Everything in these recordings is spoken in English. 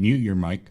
Mute your mic.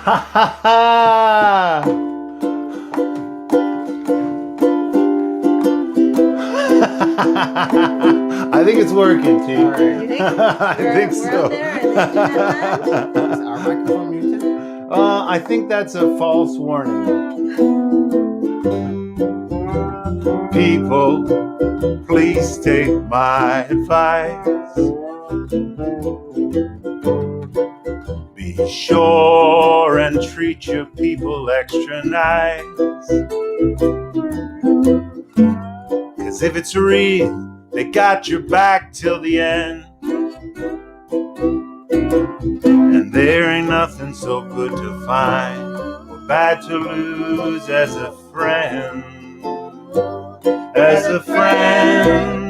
Ha ha ha! I think it's working, T. All right. You think? I think We're so. out there in the internet land? Is our microphone muted? I think that's a false warning. People, please take my advice. Be sure and treat your people extra nice. 'Cause if it's real, they got your back till the end. And there ain't nothing so good to find or bad to lose as a friend. As a friend.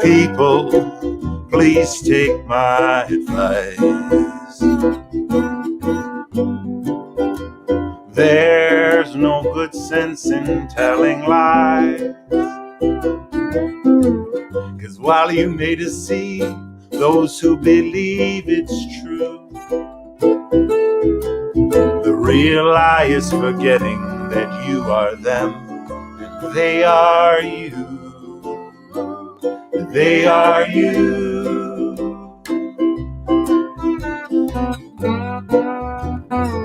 People, please take my advice. There's no good sense in telling lies. 'Cause while you may deceive those who believe it's true, the real lie is forgetting that you are them and they are you. They are you.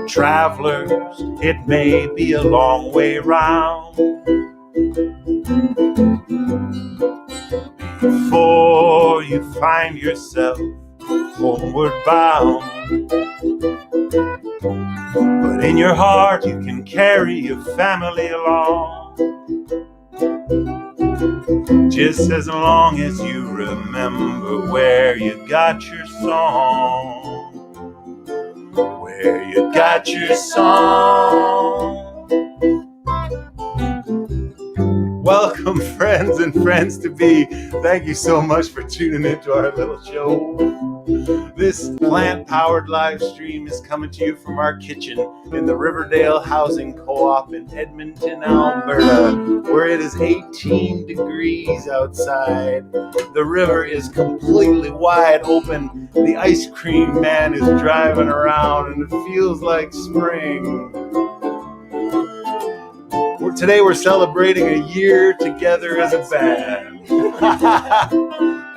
Travelers, it may be a long way round before you find yourself homeward bound. But in your heart you can carry your family along, just as long as you remember where you got your song. Where you got your song. Welcome, friends and friends to be. Thank you so much for tuning into our little show. This plant-powered live stream is coming to you from our kitchen in the Riverdale Housing Co-op in Edmonton, Alberta, where it is 18 degrees outside. The river is completely wide open. The ice cream man is driving around and it feels like spring. Today we're celebrating a year together as a band.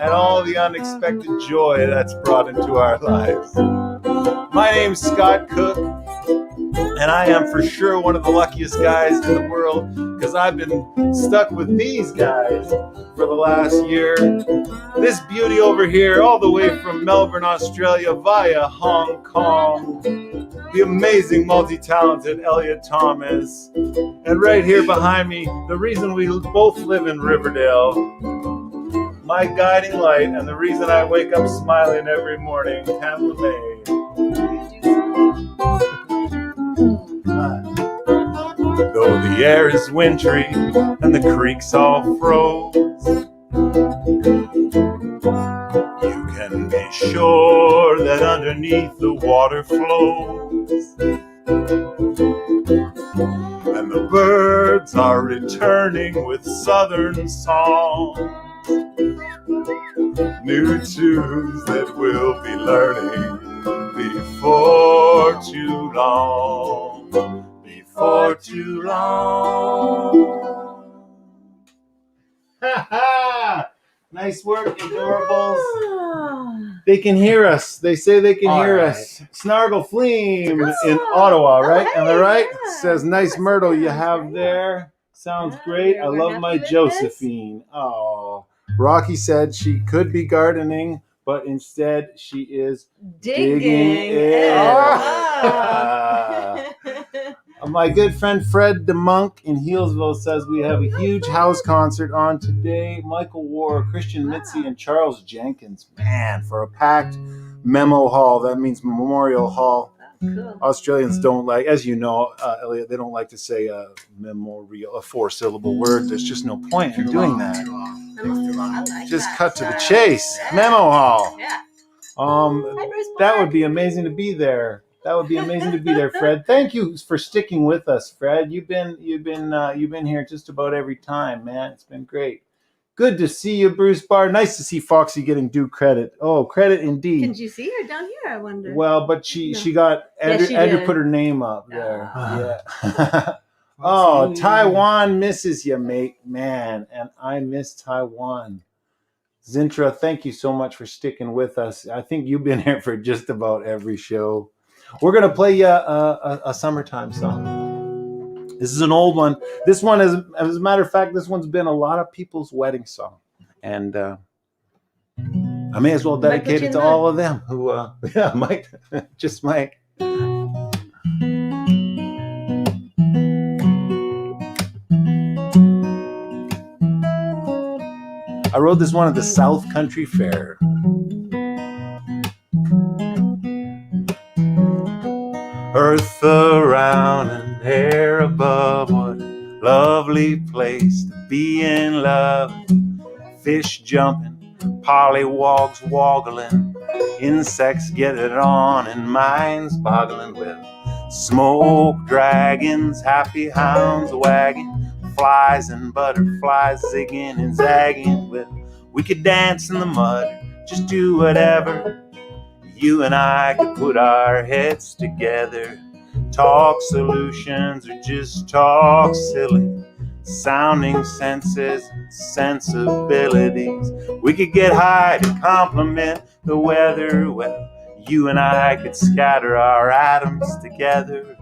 And all the unexpected joy that's brought into our lives. My name's Scott Cook, and I am for sure one of the luckiest guys in the world because I've been stuck with these guys for the last year. This beauty over here, all the way from Melbourne, Australia, via Hong Kong. The amazing, multi-talented Elliot Thomas. And right here behind me, the reason we both live in Riverdale, my guiding light, and the reason I wake up smiling every morning, Pamela May. Though the air is wintry and the creeks all froze, you can be sure that underneath the water flows, and the birds are returning with southern songs. New tunes that we'll be learning before too long. Before too long. Ha ha! Nice work, Indoorables. They can hear us. They say they can hear us. Snargle Fleam in Ottawa, right? Am I right? Says, nice myrtle you have there. Sounds great. I love my Josephine. Oh. Rocky said she could be gardening, but instead she is digging it. My good friend Fred DeMonk in Healesville says we have a huge house concert on today. Michael War, Christian Mitzi, and Charles Jenkins. Man, for a packed memo hall. That means Memorial Hall. Cool. Australians don't like, as you know, Elliot, they don't like to say memorial, a 4-syllable word. There's just no point in doing that. Just cut to the chase. Yeah. Memo hall. Yeah. That would be amazing to be there. That would be amazing to be there, Fred. Thank you for sticking with us, Fred. You've been here just about every time, man. It's been great. Good to see you, Bruce Barr. Nice to see Foxy getting due credit. Oh, credit indeed. Did you see her down here? I wonder. Well, but she got Andrew, she Andrew did. put her name up there. Oh. Yeah. Oh, Taiwan misses you, mate. Man, and I miss Taiwan. Zintra, thank you so much for sticking with us. I think you've been here for just about every show. We're going to play you a summertime song. This is an old one. This one is, as a matter of fact, this one's been a lot of people's wedding song. And I may as well dedicate it to all of them who, might, just might. I rode this one at the South Country Fair. Earth around and air above, what a lovely place to be in love. Fish jumping, pollywogs woggling, insects get it on and minds boggling with smoke dragons, happy hounds wagging, flies and butterflies zigging and zagging. Well, we could dance in the mud, just do whatever. You and I could put our heads together, talk solutions or just talk silly, sounding senses and sensibilities. We could get high to compliment the weather. Well, you and I could scatter our atoms together,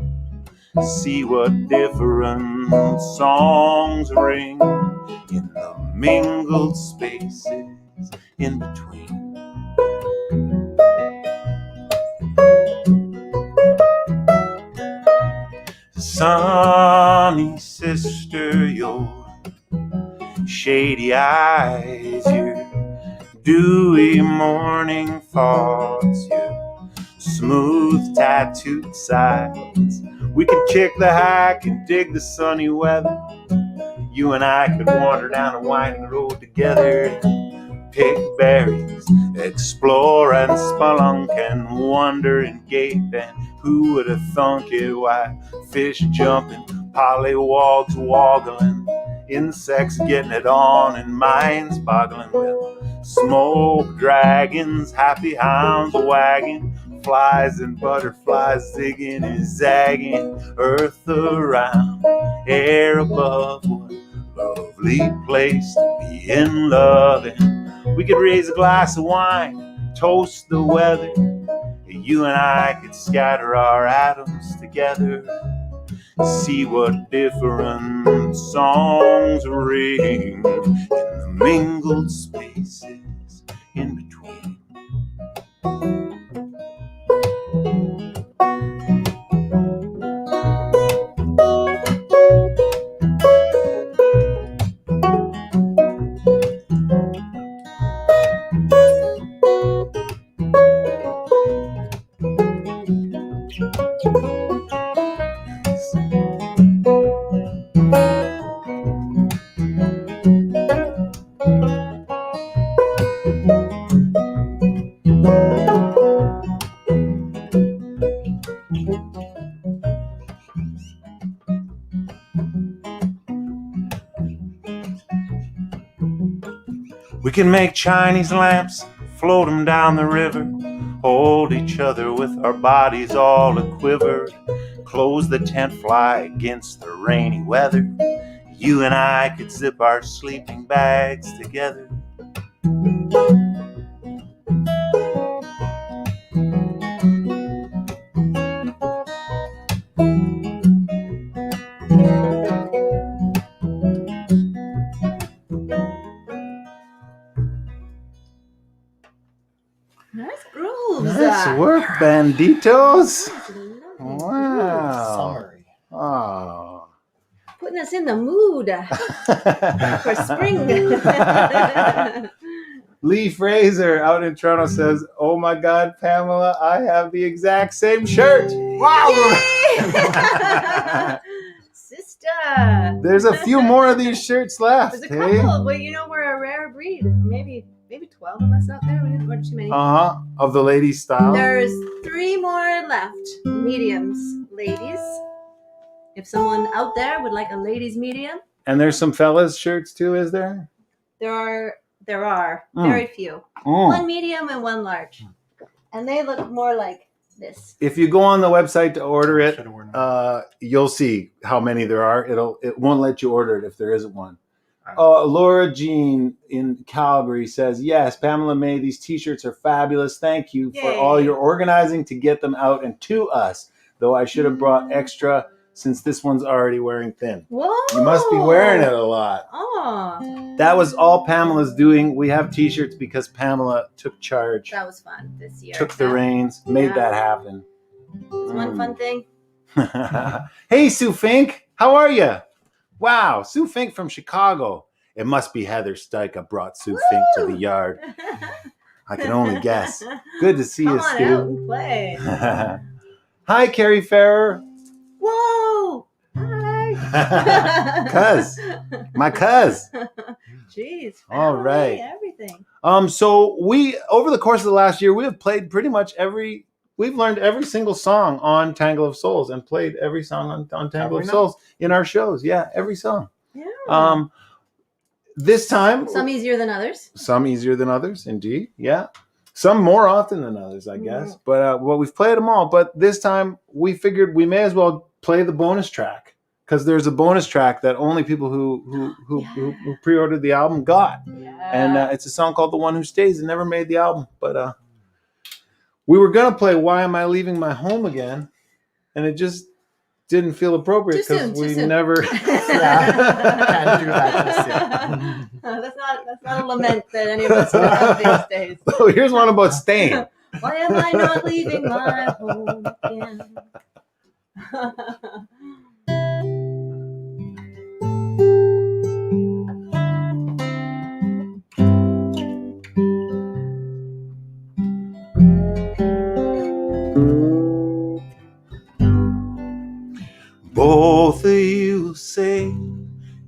see what different songs ring in the mingled spaces in between. Sunny sister, your shady eyes, your dewy morning thoughts, your smooth tattooed sides. We could kick the hike and dig the sunny weather. You and I could wander down a winding road together, pick berries, explore and spelunk and wonder and gape. And who would have thunk it? Why, fish jumping, pollywogs woggling, insects getting it on and minds boggling with smoke dragons, happy hounds wagging, flies and butterflies zigging and zagging. Earth around, air above, what a lovely place to be in love. And we could raise a glass of wine, toast the weather. You and I could scatter our atoms together, see what different songs ring in the mingled spaces in between. We can make Chinese lamps, float them down the river, hold each other with our bodies all a-quiver, close the tent fly against the rainy weather. You and I could zip our sleeping bags together. Nice grooves. Nice work, banditos. Wow. Summary. Oh. Putting us in the mood for spring. Lee Fraser out in Toronto says, "Oh my God, Pamela, I have the exact same shirt." Wow! Sister. There's a few more of these shirts left. There's a couple. Well, you know, we're a rare breed. Maybe 12 of us out there. We didn't want too many. Of the ladies' style. There's 3 more left. Mediums, ladies. If someone out there would like a ladies' medium. And there's some fellas' shirts too, is there? There are Mm. very few. Mm. One medium and one large, and they look more like this. If you go on the website to order it, you'll see how many there are. It won't let you order it if there isn't one. Laura Jean in Calgary says, yes, Pamela May, these t-shirts are fabulous. Thank you for all your organizing to get them out and to us, though I should have brought extra since this one's already wearing thin. Whoa! You must be wearing it a lot. Oh. That was all Pamela's doing. We have t-shirts because Pamela took charge. That was fun this year. Took the reins, made that happen. It's one fun thing. Hey, Sue Fink, how are you? Wow, Sue Fink from Chicago. It must be Heather Steica brought Sue Fink to the yard. I can only guess. Good to see you, Stu. Come on out and play. Hi, Carrie Farrer. Whoa! Hi. My cuz. Jeez. All right. Everything. So we, over the course of the last year, we have played pretty much we've learned every single song on Tangle of Souls and played every song on Tangle of Souls in our shows. Yeah, every song. Yeah. This time, some easier than others. Some easier than others, indeed. Yeah. Some more often than others, I guess. But we've played them all. But this time, we figured we may as well play the bonus track because there's a bonus track that only people who pre-ordered the album got, and it's a song called "The One Who Stays." It never made the album, but we were gonna play "Why Am I Leaving My Home Again," and it just didn't feel appropriate because we never. Can't do that just yet. That's not a lament that any of us would have these days. Oh, here's one about staying. Why am I not leaving my home again? Both of you say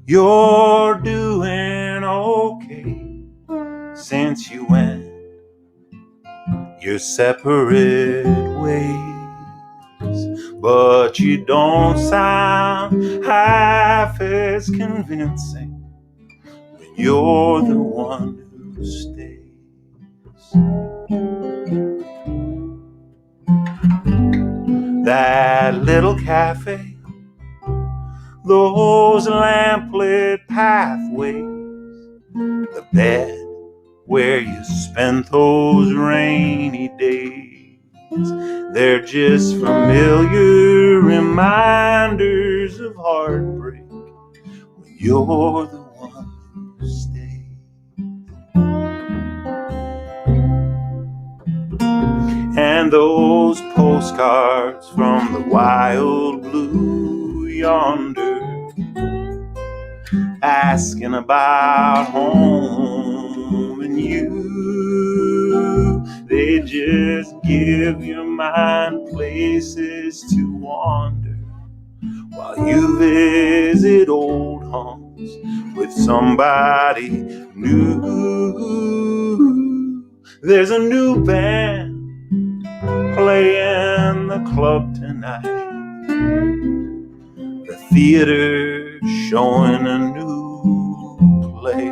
you're doing okay since you went your separate ways, but you don't sound half as convincing when you're the one who stays. That little cafe, those lamplit pathways, the bed where you spent those rainy days, they're just familiar reminders of heartbreak when you're the one who stays. And those postcards from the wild blue yonder, asking about home and you, they just give your mind places to wander while you visit old haunts with somebody new. There's a new band playing the club tonight, the theater showing a new play,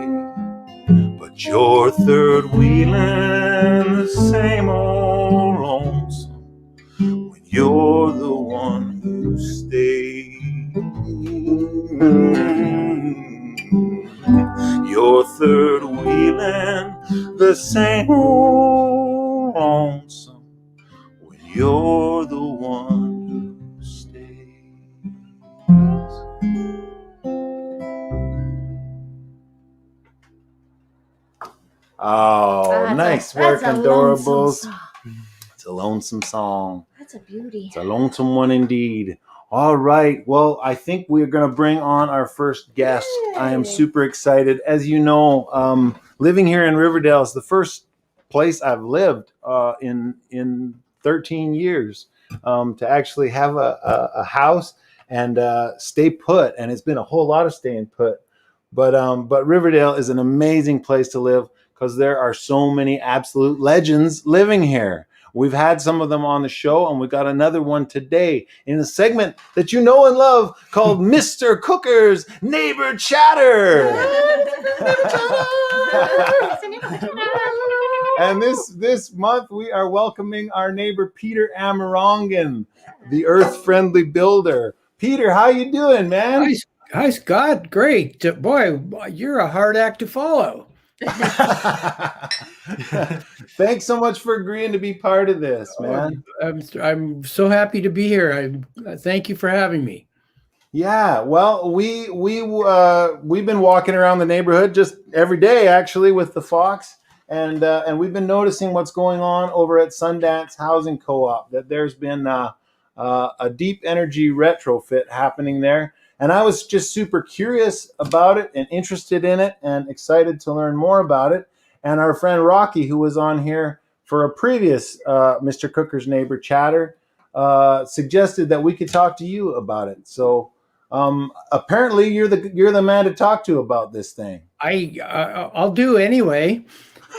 but you're third wheeling the same old lonesome when you're the one who stays. You're third wheeling the same old lonesome when you're the one who stays. Oh, nice work, Indoorables. It's a lonesome song. That's a beauty. It's a lonesome one indeed. All right. Well, I think we're going to bring on our first guest. Yay. I am super excited. As you know, living here in Riverdale is the first place I've lived in 13 years to actually have a house and stay put. And it's been a whole lot of staying put. But Riverdale is an amazing place to live because there are so many absolute legends living here. We've had some of them on the show, and we got another one today in a segment that you know and love called Mr. Cooker's Neighbor Chatter. And this month we are welcoming our neighbor Peter Amarongan, the earth-friendly builder. Peter, how you doing, man? Hi, Scott. Great. Boy, you're a hard act to follow. Thanks so much for agreeing to be part of this, man. I'm so happy to be here. I thank you for having me. Yeah, well, we've been walking around the neighborhood just every day, actually, with the Fox, and we've been noticing what's going on over at Sundance Housing Co-op. That there's been a deep energy retrofit happening there, and I was just super curious about it and interested in it, and excited to learn more about it. And our friend Rocky, who was on here for a previous Mr. Cooker's Neighbor chatter, suggested that we could talk to you about it. So. Apparently you're the man to talk to about this thing. I'll do anyway.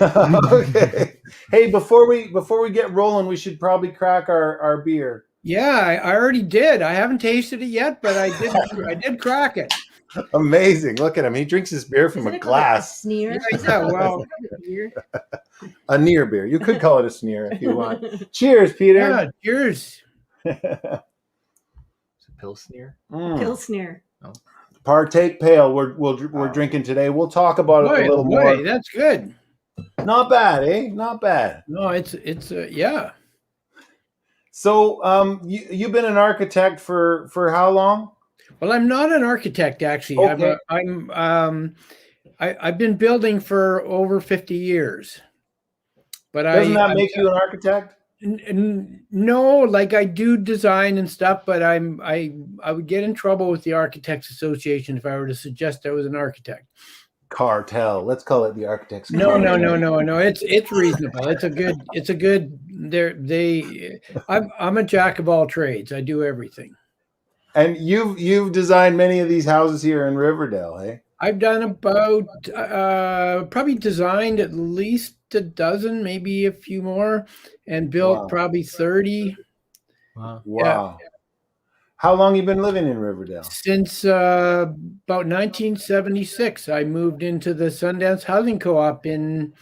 Okay. Hey, before we get rolling, we should probably crack our beer. Yeah, I already did. I haven't tasted it yet, but I did crack it. Amazing. Look at him. He drinks his beer from a glass. A sneer. Yeah, well, a near beer. You could call it a sneer if you want. Cheers, Peter. yeah, cheers. Pilsner. Pilsner. Partake pale. We're drinking today. We'll talk about it a little more. That's good. Not bad, eh? Not bad. No, it's yeah. So, you've been an architect for how long? Well, I'm not an architect actually. Okay. I've been building for over 50 years. But Doesn't that make you an architect? No, like I do design and stuff, but I would get in trouble with the Architects Association if I were to suggest I was an architect. Cartel. Let's call it the architects. No. It's reasonable. It's a good. I'm a jack of all trades. I do everything. And you've designed many of these houses here in Riverdale, eh? I've done about probably designed at least a dozen, maybe a few more, and built probably 30. Wow. Wow. Yeah. How long you been living in Riverdale? Since about 1976. I moved into the Sundance Housing Co-op in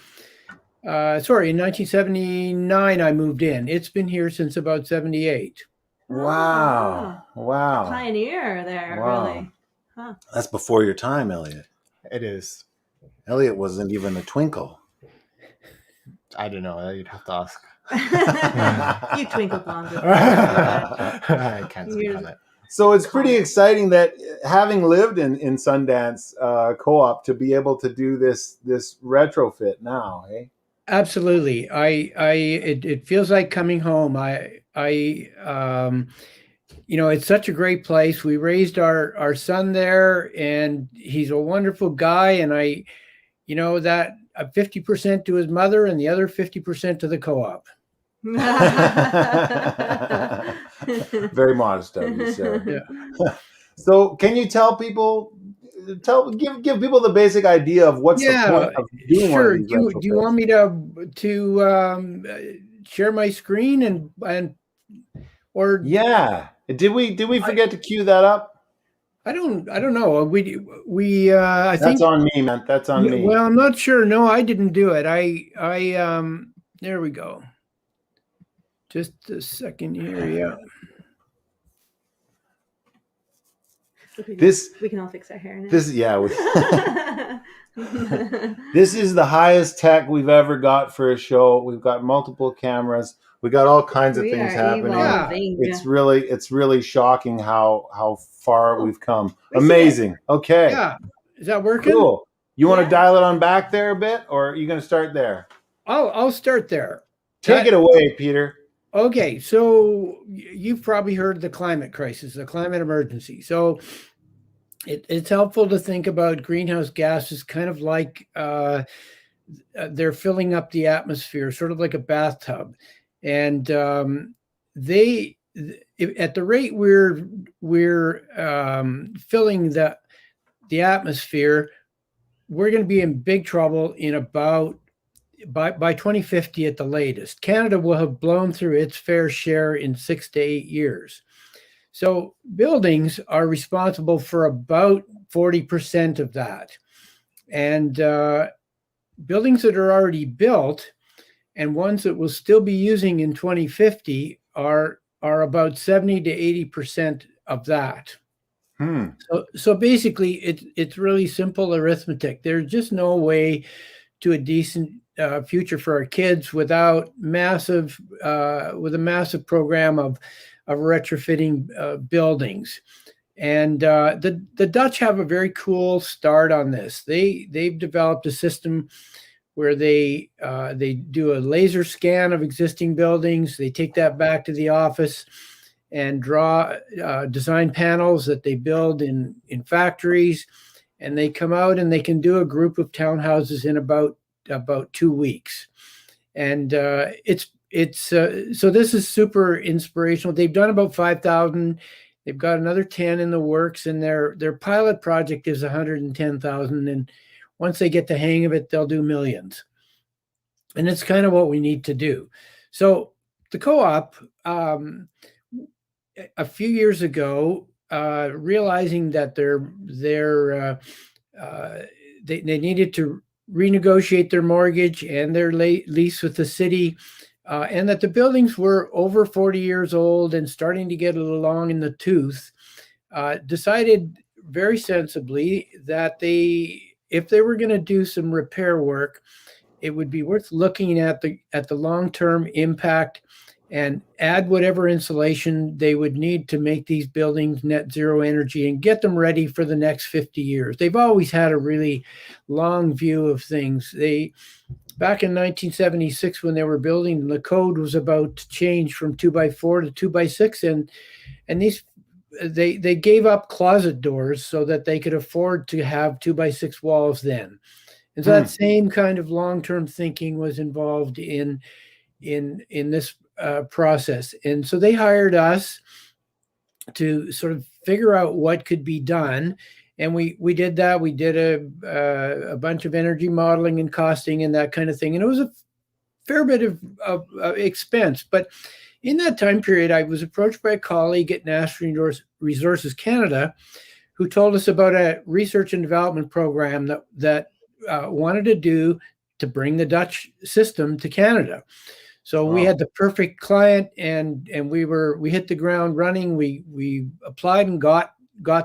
1979 I moved in. It's been here since about 78. Wow. Wow. Pioneer there, really. Huh. That's before your time, Elliot. It is. Elliot wasn't even a twinkle. I don't know. You'd have to ask. You twinkled longer. I can't speak on it. So it's pretty exciting that having lived in Sundance Co-op to be able to do this retrofit now, eh? Absolutely. It feels like coming home. It's such a great place. We raised our son there, and he's a wonderful guy. And that 50% to his mother and the other 50% to the co-op. Very modest of you, sir. Yeah. So can you give people the basic idea of what's the point of doing one of these retrofits? Do you want me to share my screen or yeah? Did we forget to cue that up? I don't know. I think that's on me, man. That's on me. Well, I'm not sure. No, I didn't do it. There we go. Just a second here. Yeah. We can all fix our hair now. This is the highest tech we've ever got for a show. We've got multiple cameras. We got all kinds of things happening. Yeah. It's really shocking how far we've come. Amazing. Okay. Yeah. Is that working? Cool. You want to dial it on back there a bit, or are you going to start there? I'll start there. Take it away, Peter. Okay, so you've probably heard of the climate crisis, the climate emergency. So it's helpful to think about greenhouse gases kind of like they're filling up the atmosphere, sort of like a bathtub. And at the rate we're filling the atmosphere, we're going to be in big trouble in about by 2050 at the latest. Canada will have blown through its fair share in 6 to 8 years. So buildings are responsible for about 40% of that. And buildings that are already built and ones that will still be using in 2050 are about 70 to 80% of that. Hmm. So basically, it's really simple arithmetic. There's just no way to a decent future for our kids without with a massive program of retrofitting buildings. And the Dutch have a very cool start on this. They've developed a system where they do a laser scan of existing buildings. They take that back to the office and draw design panels that they build in factories, and they come out and they can do a group of townhouses in about 2 weeks. And so this is super inspirational. They've done about 5,000. They've got another 10 in the works, and their pilot project is 110,000. And once they get the hang of it, they'll do millions. And it's kind of what we need to do. So the co-op, a few years ago, realizing that they needed to renegotiate their mortgage and their lease with the city, and that the buildings were over 40 years old and starting to get a little long in the tooth, decided very sensibly that if they were going to do some repair work, it would be worth looking at the long-term impact and add whatever insulation they would need to make these buildings net zero energy and get them ready for the next 50 years. They've always had a really long view of things. Back in 1976, when they were building, the code was about to change from 2x4 to 2x6, and they gave up closet doors so that they could afford to have 2x6 walls then. And so that same kind of long-term thinking was involved in this process. And so they hired us to sort of figure out what could be done. And we did that. We did a bunch of energy modeling and costing and that kind of thing. And it was a fair bit of expense. But in that time period, I was approached by a colleague at National Resources Canada who told us about a research and development program that wanted to bring the Dutch system to Canada. So we had the perfect client, and we hit the ground running. We applied and got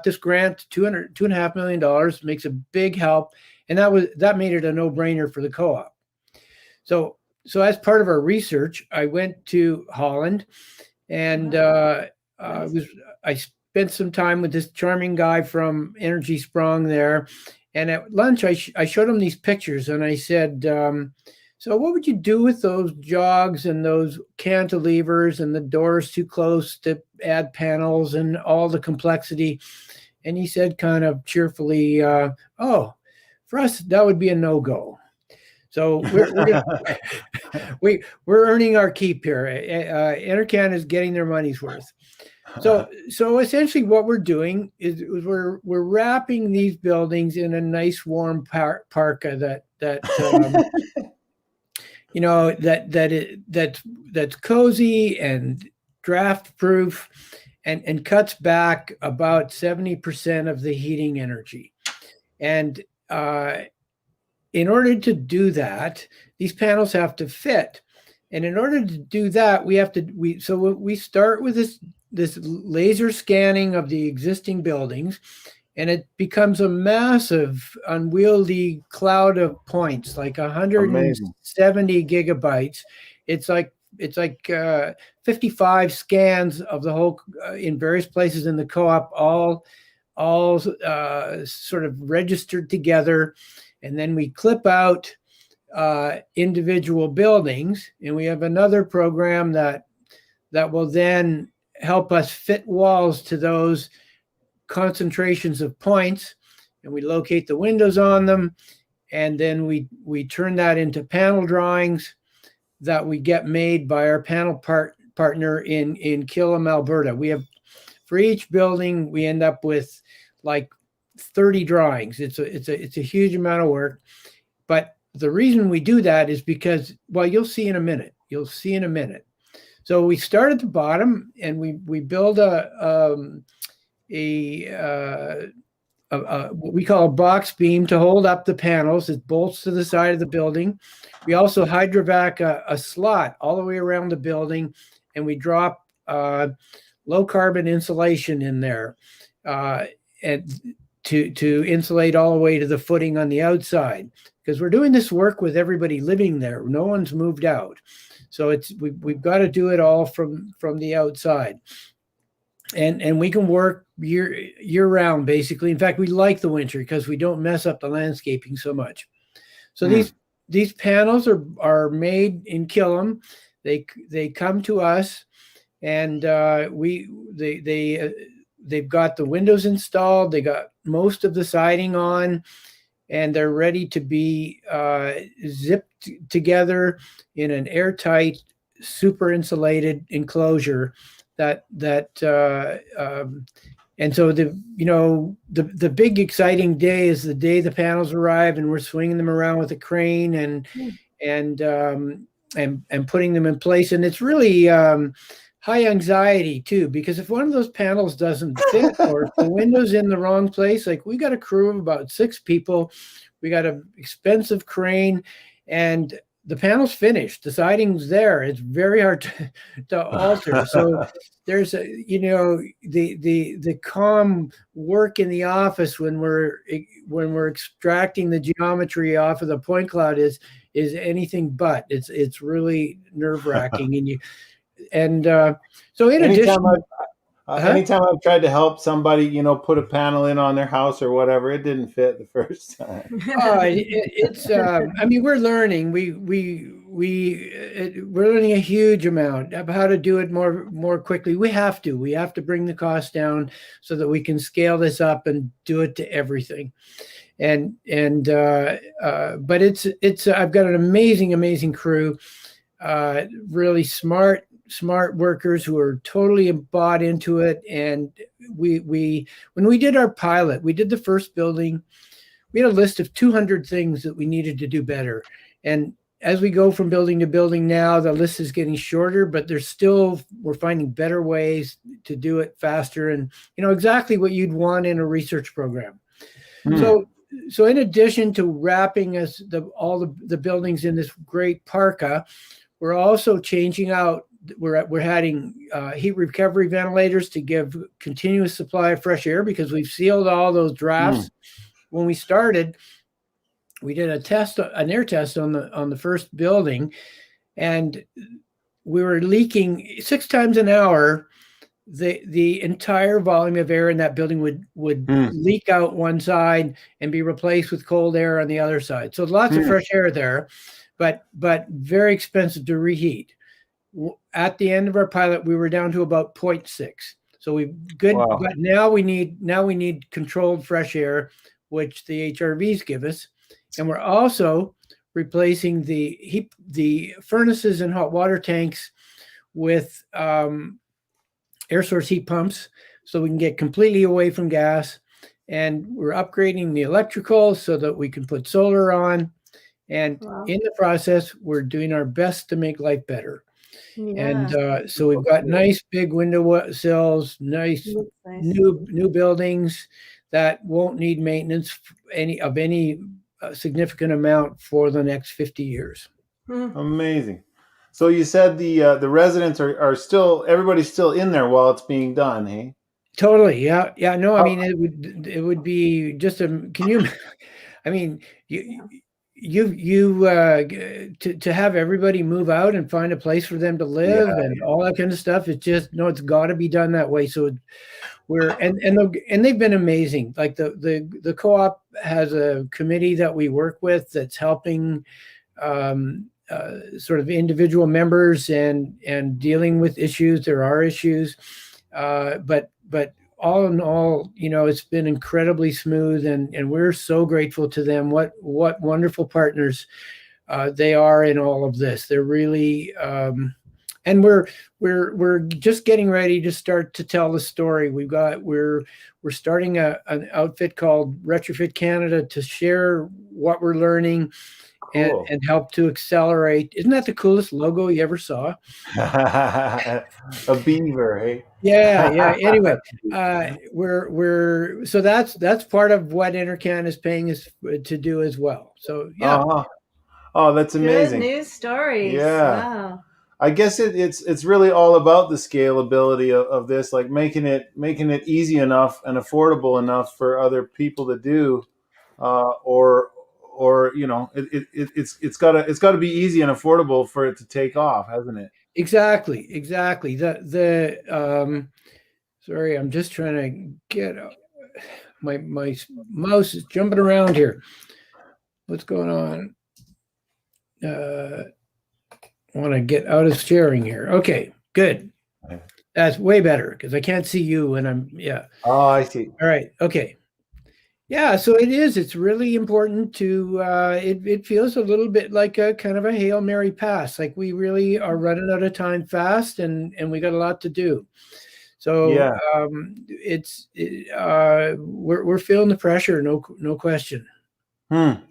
this grant, $2.5 million, makes a big help, and that made it a no-brainer for the co-op. So as part of our research, I went to Holland, and I spent some time with this charming guy from Energy Sprong there. And at lunch, I showed him these pictures, and I said, so what would you do with those jogs and those cantilevers and the doors too close to add panels and all the complexity? And he said kind of cheerfully, oh, for us, that would be a no-go. So we're earning our keep here. Enercan is getting their money's worth. So essentially what we're doing is we're wrapping these buildings in a nice warm parka that's cozy and draft proof and cuts back about 70% of the heating energy. And in order to do that, these panels have to fit. And in order to do that, we start with this laser scanning of the existing buildings, and it becomes a massive, unwieldy cloud of points, like 170 gigabytes. It's like 55 scans of the whole in various places in the co-op, all sort of registered together, and then we clip out individual buildings, and we have another program that will then help us fit walls to those concentrations of points, and we locate the windows on them, and then we turn that into panel drawings that we get made by our panel partner in Killam, Alberta. We have, for each building, we end up with like 30 drawings. It's a huge amount of work, but the reason we do that is because, well, you'll see in a minute. So we start at the bottom, and we build a what we call a box beam to hold up the panels. It bolts to the side of the building. We also hydrovac a slot all the way around the building, and we drop low carbon insulation in there, and to insulate all the way to the footing on the outside, because we're doing this work with everybody living there. No one's moved out, so we've got to do it all from the outside, and we can work year round basically. In fact, we like the winter because we don't mess up the landscaping so much. So these panels are made in Killam. They come to us, and they've got the windows installed. They got most of the siding on, and they're ready to be zipped together in an airtight, super insulated enclosure. And so the big exciting day is the day the panels arrive, and we're swinging them around with a crane and putting them in place. And it's really high anxiety too, because if one of those panels doesn't fit or if the window's in the wrong place, like we got a crew of about 6 people, we got an expensive crane, and the panel's finished. The siding's there. It's very hard to alter. So there's the calm work in the office when we're extracting the geometry off of the point cloud is anything but. It's really nerve-wracking. So in addition, anytime I've tried to help somebody, put a panel in on their house or whatever, it didn't fit the first time. We're learning. We're learning a huge amount of how to do it more quickly. We have to bring the cost down so that we can scale this up and do it to everything. But it's I've got an amazing crew, really smart workers who are totally bought into it. And when we did our pilot, we did the first building, we had a list of 200 things that we needed to do better. And as we go from building to building now, the list is getting shorter, but we're finding better ways to do it faster, and exactly what you'd want in a research program. So in addition to wrapping all the buildings in this great parka, we're also changing out. We're adding heat recovery ventilators to give continuous supply of fresh air, because we've sealed all those drafts. When we started, we did an air test on the first building, and we were leaking 6 times an hour. The entire volume of air in that building would leak out one side and be replaced with cold air on the other side. So lots of fresh air there, but very expensive to reheat. At the end of our pilot, we were down to about 0.6. So wow. But now we need controlled fresh air, which the HRVs give us, and we're also replacing the furnaces and hot water tanks with air source heat pumps, so we can get completely away from gas. And we're upgrading the electrical so that we can put solar on. And in the process, we're doing our best to make life better. Yeah. And so we've got nice big window sills, nice new buildings that won't need maintenance of any significant amount for the next 50 years. Amazing. So you said the residents are still, everybody's still in there while it's being done, hey? Totally. Yeah. No, I mean, it would be just can you? I mean, to have everybody move out and find a place for them to live and all that kind of stuff. It's just it's got to be done that way. So and they've been amazing. Like the co-op has a committee that we work with that's helping sort of individual members and dealing with issues. There are issues, but all in all, it's been incredibly smooth, and we're so grateful to them. What wonderful partners they are in all of this. They're really, and we're just getting ready to start to tell the story. We're starting an outfit called Retrofit Canada to share what we're learning Cool. and help to accelerate. Isn't that the coolest logo you ever saw? A beaver, hey? Yeah, yeah. Anyway, we're so that's part of what Intercan is paying us to do as well. So yeah. Uh-huh. Oh, that's Good amazing. news stories. Yeah. Wow. I guess it's really all about the scalability of this, like making it easy enough and affordable enough for other people to do, or it's gotta be easy and affordable for it to take off, hasn't it? Exactly. Sorry, I'm just trying to get my mouse is jumping around here. What's going on? I want to get out of sharing here. Okay, good. That's way better because I can't see you when I'm Oh, I see. All right. Okay. Yeah, so it is. It's really important to it feels a little bit like a kind of a Hail Mary pass. Like we really are running out of time fast and we got a lot to do. So Yeah. we're feeling the pressure, no question. I'm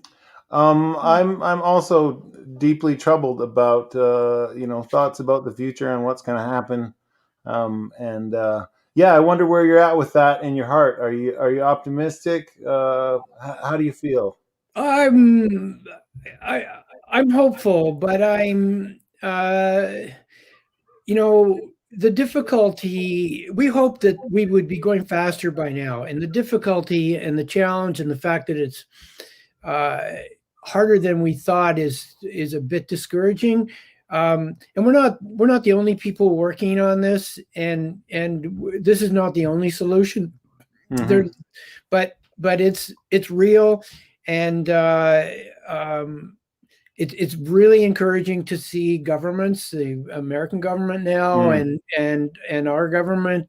also deeply troubled about thoughts about the future and what's going to happen. And yeah, I wonder where you're at with that in your heart. Are you optimistic? How do you feel? I'm hopeful, but I'm the difficulty, we hope that we would be going faster by now, and the difficulty and the challenge and the fact that it's harder than we thought is a bit discouraging. And we're not the only people working on this, and this is not the only solution. Mhm. There, but it's real, and it's really encouraging to see governments, the American government now, and our government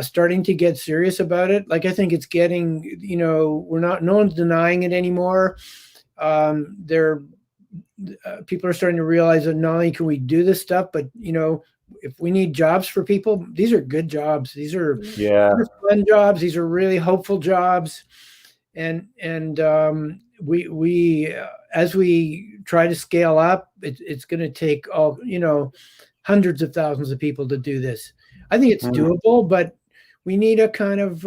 starting to get serious about it. Like I think it's getting, no one's denying it anymore. People are starting to realize that not only can we do this stuff, but if we need jobs for people, these are good jobs. These are fun jobs. These are really hopeful jobs, and we as we try to scale up, it's going to take hundreds of thousands of people to do this. I think it's doable, but we need a kind of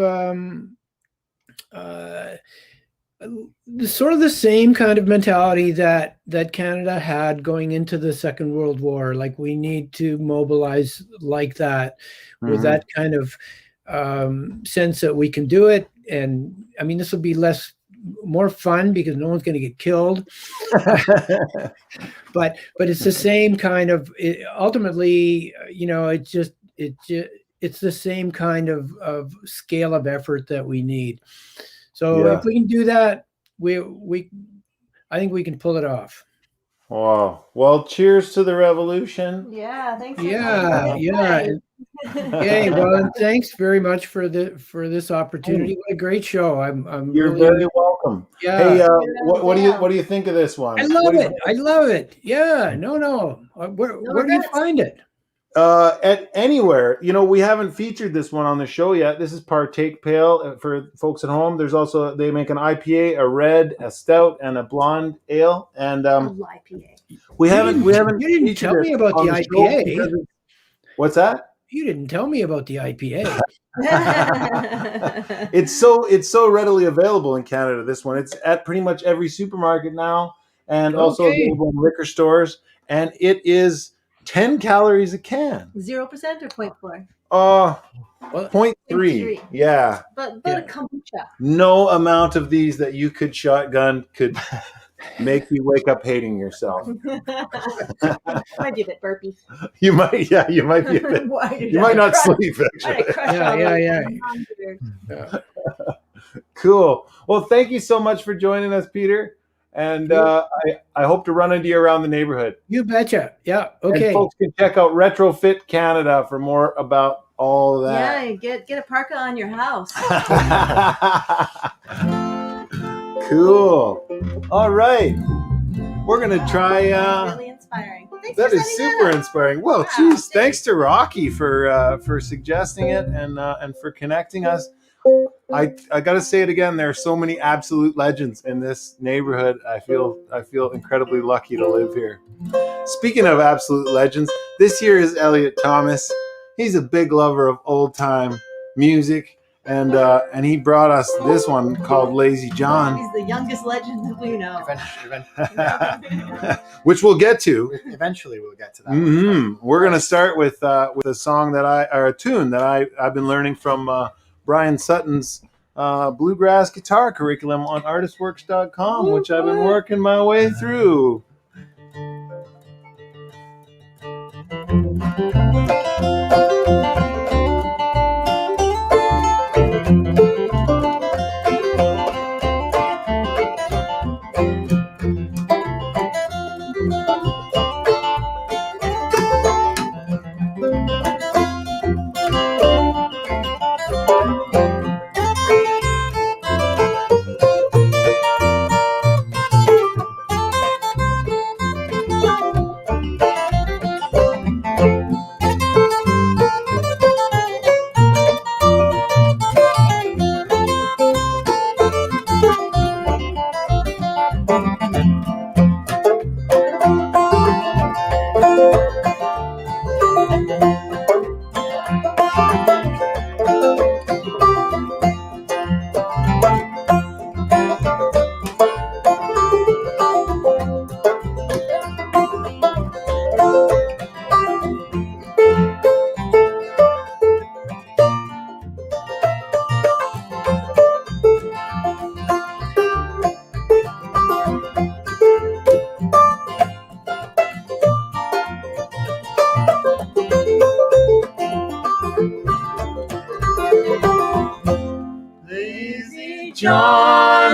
sort of the same kind of mentality that Canada had going into the Second World War. Like we need to mobilize like that, with that kind of sense that we can do it. And I mean, this will be more fun because no one's going to get killed. but it's the same kind of ultimately, it's the same kind of scale of effort that we need. So if we can do that, I think we can pull it off. Wow. Well, cheers to the revolution. Yeah, thanks. Yeah. Okay, well, and thanks very much for this opportunity. What a great show. You're really, very welcome. Yeah. Hey, what do you think of this one? I love it. I love it. Yeah. No. Where do you find it? At anywhere. We haven't featured this one on the show yet. This is Partake Pale for folks at home. There's also, they make an IPA, a red, a stout, and a blonde ale. And IPA. we haven't. You didn't tell me about the IPA. What's that? You didn't tell me about the IPA. It's so readily available in Canada. This one, it's at pretty much every supermarket now, and also available in liquor stores. And it is 10 calories a can. 0% or 0.4? 0.3. Yeah. But a kombucha. No amount of these that you could shotgun could make you wake up hating yourself. Might be a bit burpy. You might be a bit. You might not sleep, actually. Yeah. Cool. Well, thank you so much for joining us, Peter. And I hope to run into you around the neighborhood. You betcha. Yeah. Okay. And folks can check out Retrofit Canada for more about all of that. Yeah, get a parka on your house. Cool. All right. We're going to try. Really inspiring. That is super inspiring. Well, geez, thanks to Rocky for suggesting it and for connecting us. I gotta say it again. There are so many absolute legends in this neighborhood. I feel incredibly lucky to live here. Speaking of absolute legends, this here is Elliot Thomas. He's a big lover of old time music, and he brought us this one called Lazy John, He's the youngest legend that we know. which we'll get to. Eventually, we'll get to that. We're gonna start with a song a tune that I've been learning from Brian Sutton's bluegrass guitar curriculum on artistworks.com, which I've been working my way through.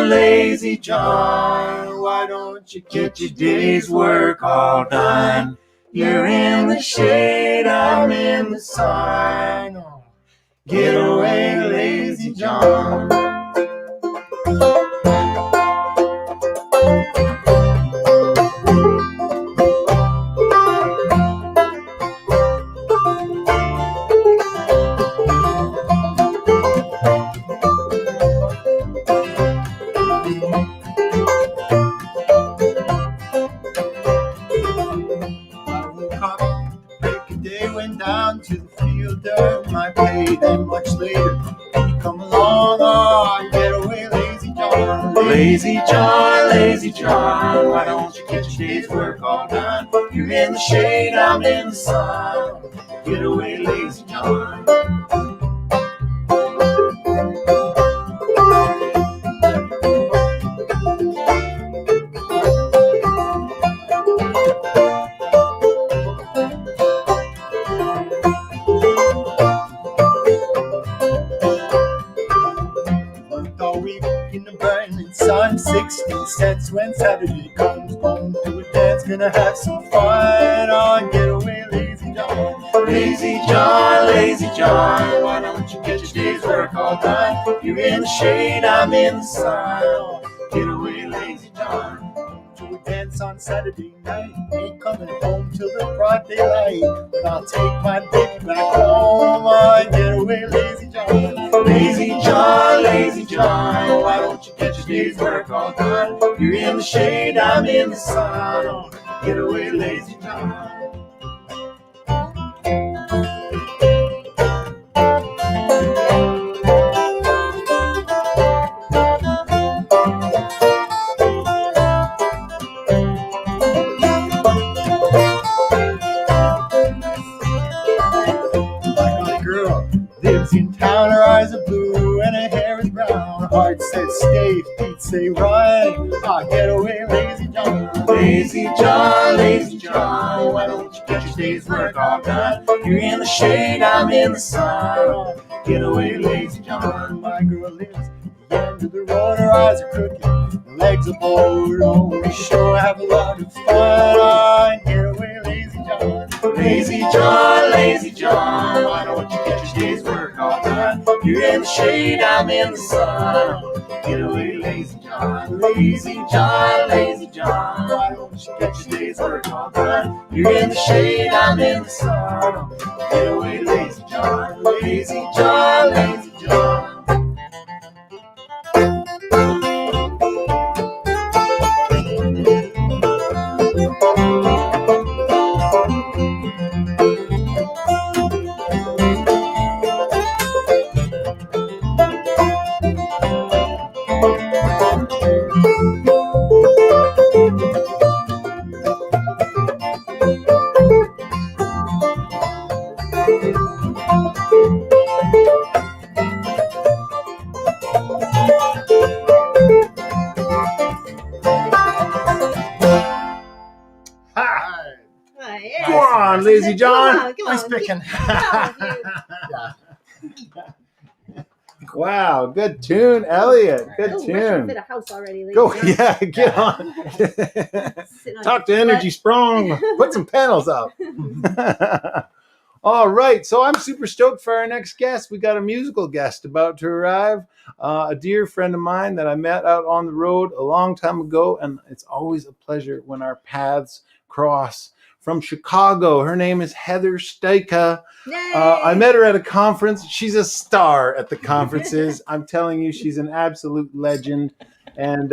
Lazy John, why don't you get your day's work all done? You're in the shade, I'm in the sun. Get away, Lazy John. To the field of my pay, then much later you come along, oh, get away, Lazy John. Lazy John, Lazy John, why don't you get your day's work all done? You're in the shade, I'm in the sun. Get away, Lazy John. Sun 16 cents when Saturday comes, going to a dance, gonna have some fun. On get away, Lazy John. Lazy John, Lazy John, why don't you get your day's work all done? You're in the shade, I'm in the sun. Get away, Lazy John. To a dance on Saturday night, ain't coming home till the broad daylight. But I'll take my baby back home. On get away, Lazy John. Lazy John, Lazy John, why don't you get your day's work all done? You're in the shade, I'm in the sun. Get away, Lazy John. Lives in town, her eyes are blue and her hair is brown. Heart says stay, feet say run. Ah, get away, Lazy John. Lazy John, Lazy John, why don't you get your day's work all done? You're in the shade, I'm in the sun. Get away, Lazy John. My girl lives at the end of the road, her eyes are crooked, her legs are bowed. Oh, we sure have a lot of fun. Get away, Lazy John. Lazy John, Lazy John, why don't you get your day's work all done? You're in the shade, I'm in the sun. Get away, Lazy John. Lazy John, Lazy John, why don't you get your day's work all done? You're in the shade, I'm in the sun. Get away, Lazy John. Lazy John, Lazy John. on, Lazy John. Come Nice on. picking. Yeah. Wow, good tune, Elliot. Good Oh, tune. retrofit a house already. Lady Go, John. yeah, get on. Sitting on Talk your to Energy butt. Sprong. Put some panels up. All right, so I'm super stoked for our next guest. We got a musical guest about to arrive, a dear friend of mine that I met out on the road a long time ago, and it's always a pleasure when our paths cross. From Chicago, her name is Heather Steica. Yay! I met her at a conference. She's a star at the conferences. I'm telling you, she's an absolute legend, and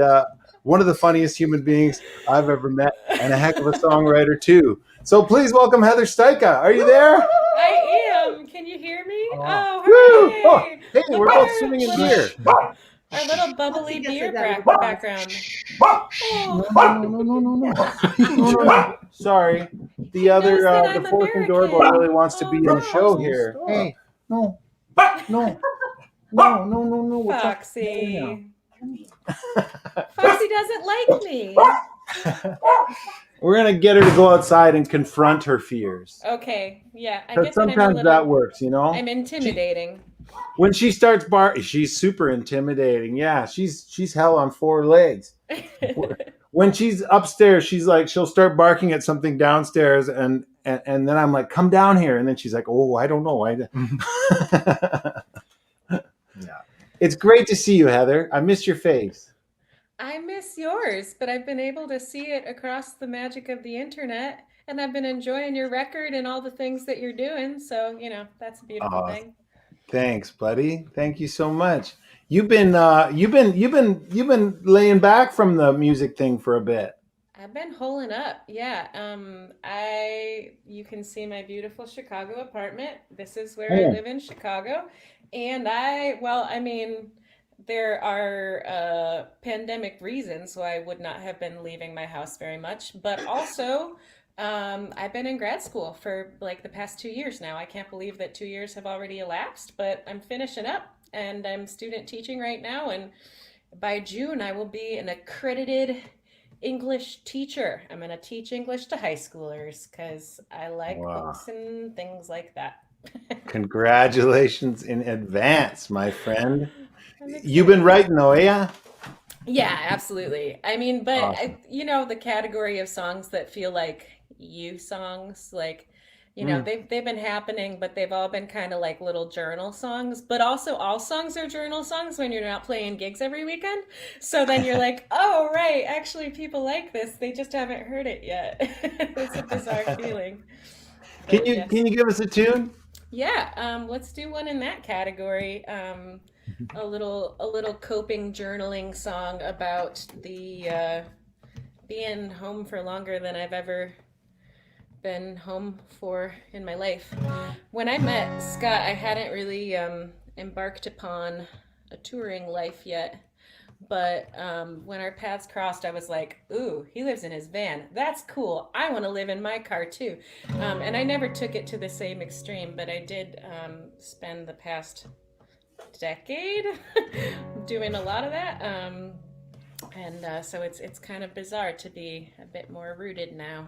one of the funniest human beings I've ever met, and a heck of a songwriter too. So please welcome Heather Steica. Are you there? I am. Can you hear me? Woo! Oh, Oh, hooray! hey, we're both swimming in beer. Our little bubbly Once he beer gets it done. background. No, Oh, no. Sorry, the other, knows that the I'm fourth American. Indoorables really wants to be in the Oh, show no. here. Hey, No, no, no. We're Foxy. talking Foxy doesn't like me. We're gonna get her to go outside and confront her fears. Okay, yeah. I Because get that I'm a sometimes little. that works, you know. I'm intimidating. When she starts she's super intimidating. Yeah, she's hell on four legs. When she's upstairs, she's like, she'll start barking at something downstairs, and then I'm like, come down here, and then she's like, oh, I don't know. yeah. It's great to see you, Heather. I miss your face. I miss yours, but I've been able to see it across the magic of the internet, and I've been enjoying your record and all the things that you're doing. So, that's a beautiful Aw. thing. Thanks, buddy. Thank you so much. You've been laying back from the music thing for a bit. I've been holing up. Yeah. You can see my beautiful Chicago apartment. This is where I Oh. live in Chicago. And there are pandemic reasons why I would not have been leaving my house very much, but also I've been in grad school for like the past 2 years now. I can't believe that 2 years have already elapsed, but I'm finishing up and I'm student teaching right now. And by June, I will be an accredited English teacher. I'm going to teach English to high schoolers because I like Wow. books and things like that. Congratulations in advance, my friend. I'm You've been excited. writing though, yeah? Yeah, absolutely. I mean, but Awesome. the category of songs that feel like you songs, like, they've been happening, but they've all been kind of like little journal songs. But also, all songs are journal songs when you're not playing gigs every weekend. So then you're like, oh, right, actually, people like this. They just haven't heard it yet. It's a bizarre feeling. Can But you yes. can you give us a tune? Yeah, let's do one in that category. A little coping journaling song about the being home for longer than I've ever been home for in my life. When I met Scott, I hadn't really embarked upon a touring life yet. But when our paths crossed, I was like, ooh, he lives in his van. That's cool. I want to live in my car too. And I never took it to the same extreme, but I did spend the past decade doing a lot of that. So it's kind of bizarre to be a bit more rooted now.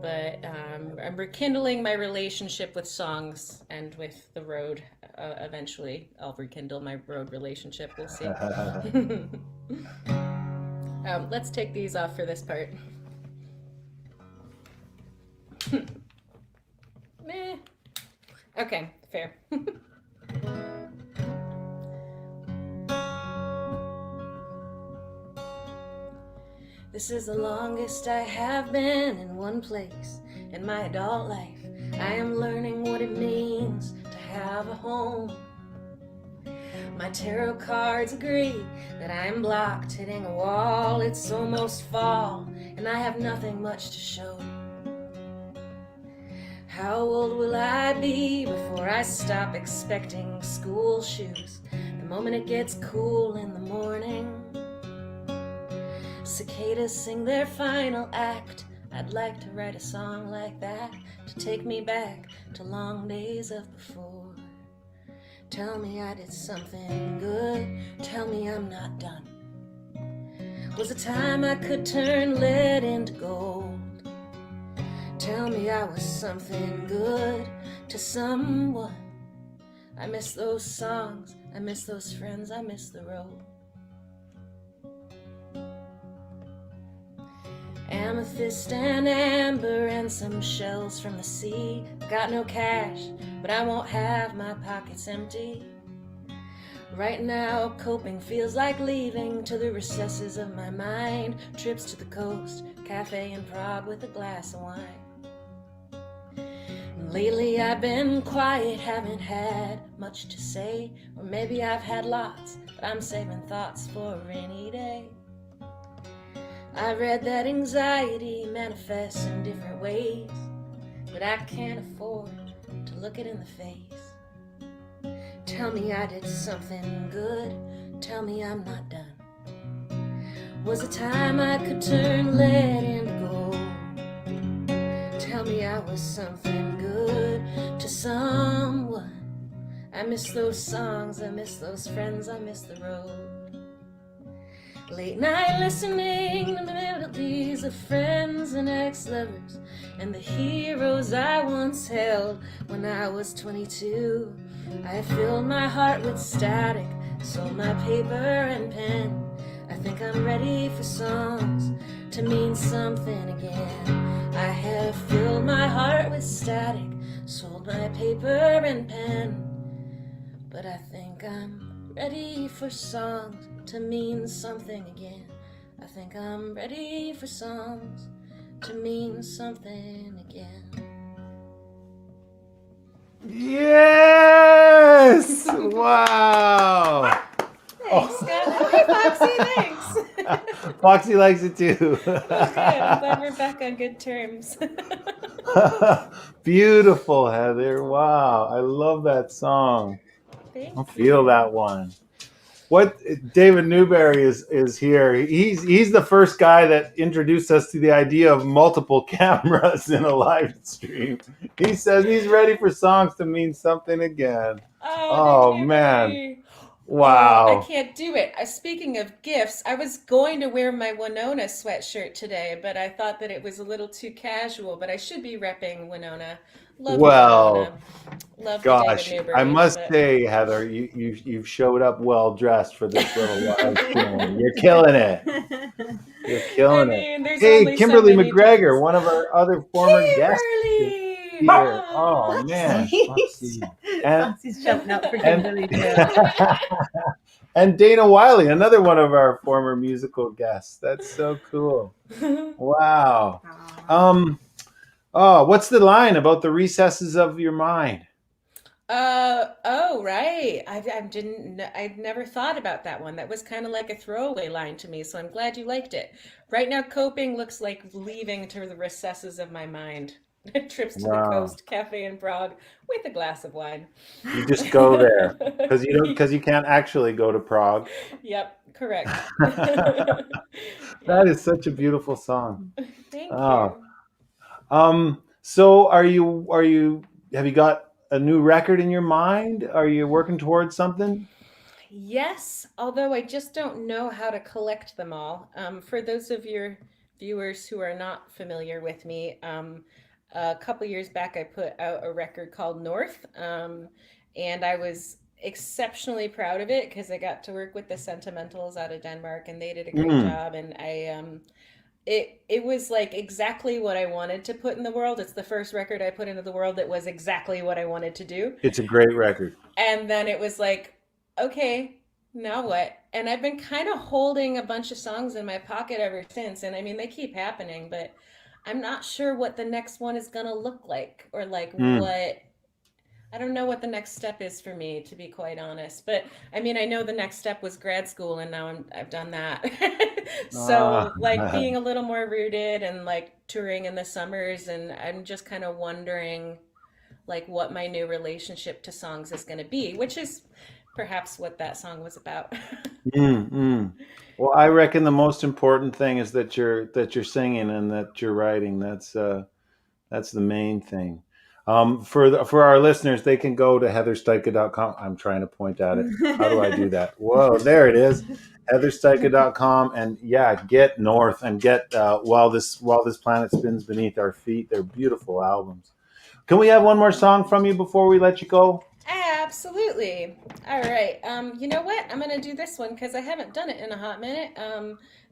But I'm rekindling my relationship with songs and with the road. Eventually, I'll rekindle my road relationship. We'll see. Let's take these off for this part. Meh. Okay, fair. This is the longest I have been in one place in my adult life. I am learning what it means to have a home. My tarot cards agree that I am blocked, hitting a wall. It's almost fall, and I have nothing much to show. How old will I be before I stop expecting school shoes? The moment it gets cool in the morning, cicadas sing their final act. I'd like to write a song like that to take me back to long days of before. Tell me I did something good. Tell me I'm not done. Was a time I could turn lead into gold. Tell me I was something good to someone. I miss those songs, I miss those friends, I miss the road. Amethyst and amber and some shells from the sea. Got no cash, but I won't have my pockets empty. Right now, coping feels like leaving to the recesses of my mind. Trips to the coast, cafe in Prague with a glass of wine. And lately I've been quiet, haven't had much to say. Or maybe I've had lots, but I'm saving thoughts for a rainy day. I read that anxiety manifests in different ways, but I can't afford to look it in the face. Tell me I did something good, tell me I'm not done. Was it time I could turn lead into gold? Tell me I was something good to someone. I miss those songs, I miss those friends, I miss the road. Late night listening to melodies of friends and ex-lovers and the heroes I once held when I was 22. I filled my heart with static, sold my paper and pen. I think I'm ready for songs to mean something again. I have filled my heart with static, sold my paper and pen. But I think I'm ready for songs to mean something again. I think I'm ready for songs to mean something again. Yes! Wow! Thanks, Scott. Hey, Foxy, thanks. Foxy likes it too. Good. I'm glad we're back on good terms. Beautiful, Heather. Wow. I love that song. Thank I feel that one. What David Newberry is here. He's the first guy that introduced us to the idea of multiple cameras in a live stream. He says he's ready for songs to mean something again. Oh man. Wow. I can't do it. Speaking of gifts, I was going to wear my Winona sweatshirt today, but I thought that it was a little too casual, but I should be repping Winona. Love Winona. Love gosh, David Newberry, I must say, Heather, you've showed up well dressed for this little live stream. You're killing it. You're killing it. Hey, Kimberly McGregor, times. One of our other former guests. Kimberly! Here. Oh man. Foxy's jumping up for Kimberly too. And Dana Wiley, another one of our former musical guests. That's so cool. Wow. What's the line about the recesses of your mind? Oh, right. I'd never thought about that one. That was kind of like a throwaway line to me, so I'm glad you liked it. Right now, coping looks like leaving to the recesses of my mind. Trips to the coast, cafe in Prague with a glass of wine. You just go there because you can't actually go to Prague. Yep, correct. That is such a beautiful song. Thank you. So have you got a new record in your mind? Are you working towards something? Yes, although I just don't know how to collect them all. For those of your viewers who are not familiar with me, a couple years back I put out a record called North, and I was exceptionally proud of it because I got to work with the Sentimentals out of Denmark, and they did a great job, and it was like exactly what I wanted to put in the world. It's the first record I put into the world that was exactly what I wanted to do. It's a great record. And then it was like, okay, now what? And I've been kind of holding a bunch of songs in my pocket ever since. And I mean, they keep happening, but I'm not sure what the next one is going to look like, or like I don't know what the next step is for me, to be quite honest. But I mean, I know the next step was grad school, and now I've done that. So like being a little more rooted and like touring in the summers, and I'm just kind of wondering like what my new relationship to songs is going to be, which is perhaps what that song was about. Well, I reckon the most important thing is that you're singing and that you're writing. That's the main thing. For our listeners, they can go to heathersteiche.com. I'm trying to point at it. How do I do that? Whoa, there it is. HeatherStyka.com, and yeah, get North and get while this planet spins beneath our feet. They're beautiful albums. Can we have one more song from you before we let you go? Absolutely. All right. You know what? I'm gonna do this one because I haven't done it in a hot minute.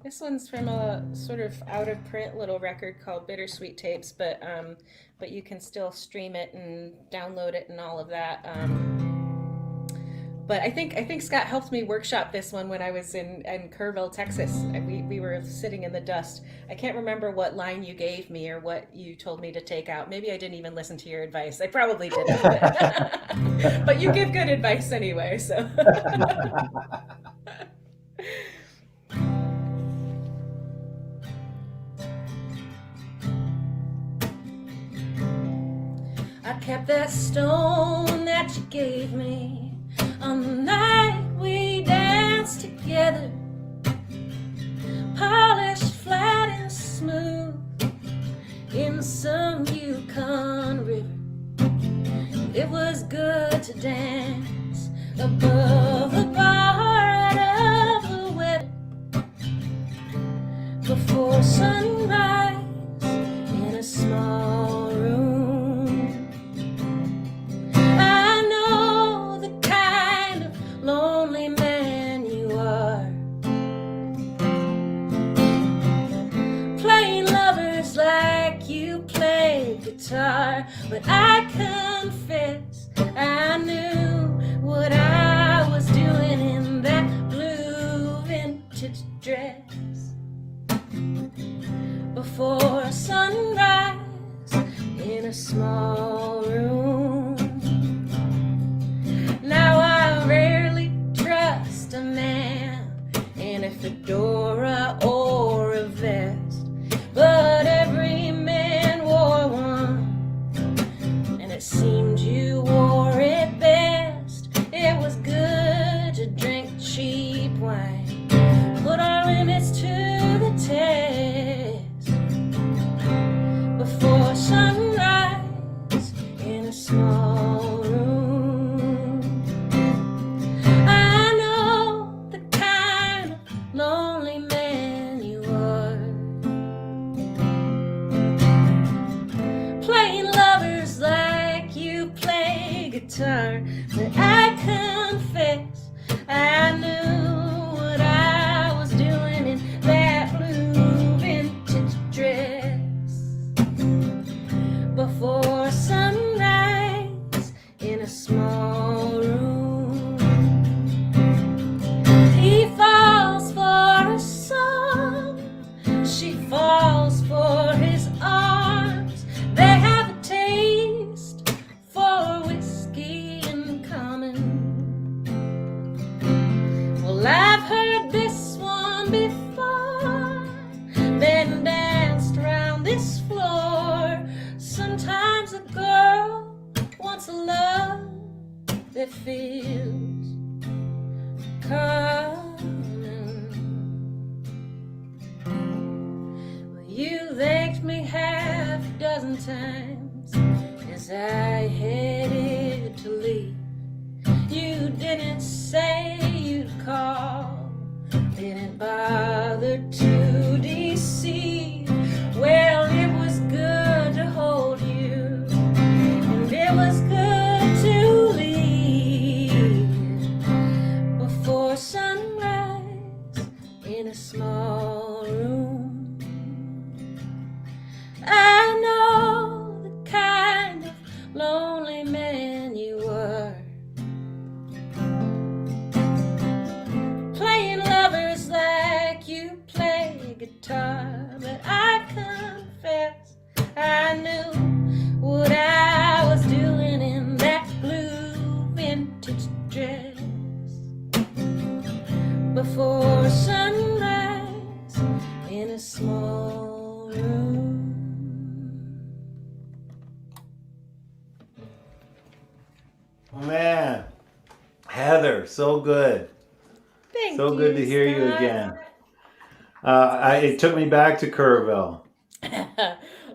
This one's from a sort of out of print little record called Bittersweet Tapes, but you can still stream it and download it and all of that. But I think Scott helped me workshop this one when I was in Kerrville, Texas. And we were sitting in the dust. I can't remember what line you gave me or what you told me to take out. Maybe I didn't even listen to your advice. I probably didn't. But you give good advice anyway, so. I kept that stone that you gave me on the night we danced together, polished flat and smooth in some Yukon river. It was good to dance above the bar of the wedding before sunrise in a small room. Lonely man you are, playing lovers like you play guitar. But I confess I knew what I was doing in that blue vintage dress before sunrise in a small room. Now I rarely trust a man in a fedora or a vest, but every man wore one, and it seemed you wore it best. It was good to drink cheap wine, put our limits to the test before sunrise in a small room. Lonely man you are, playing lovers like you play guitar. But I confess I knew what I was doing in that blue vintage dress before sunrise in a small room. He falls for a song, she falls for his arms. They have a taste for whiskey in common. Well, I've heard this one before, then danced around this floor. Sometimes a girl wants a love that feels common. Well, you thanked me half a dozen times as I headed to leave. You didn't say you'd call, didn't bother to deceive. Well, it was good to hold you, and it was good to leave before sunrise in a small room. I know the kind of lonely man you were, playing lovers like you play guitar. But I confess I knew what I was doing in that blue vintage dress before sunrise in a small room. Oh man, Heather, so good. Thank So you, good to hear you Scott. again. It took me back to Kerrville.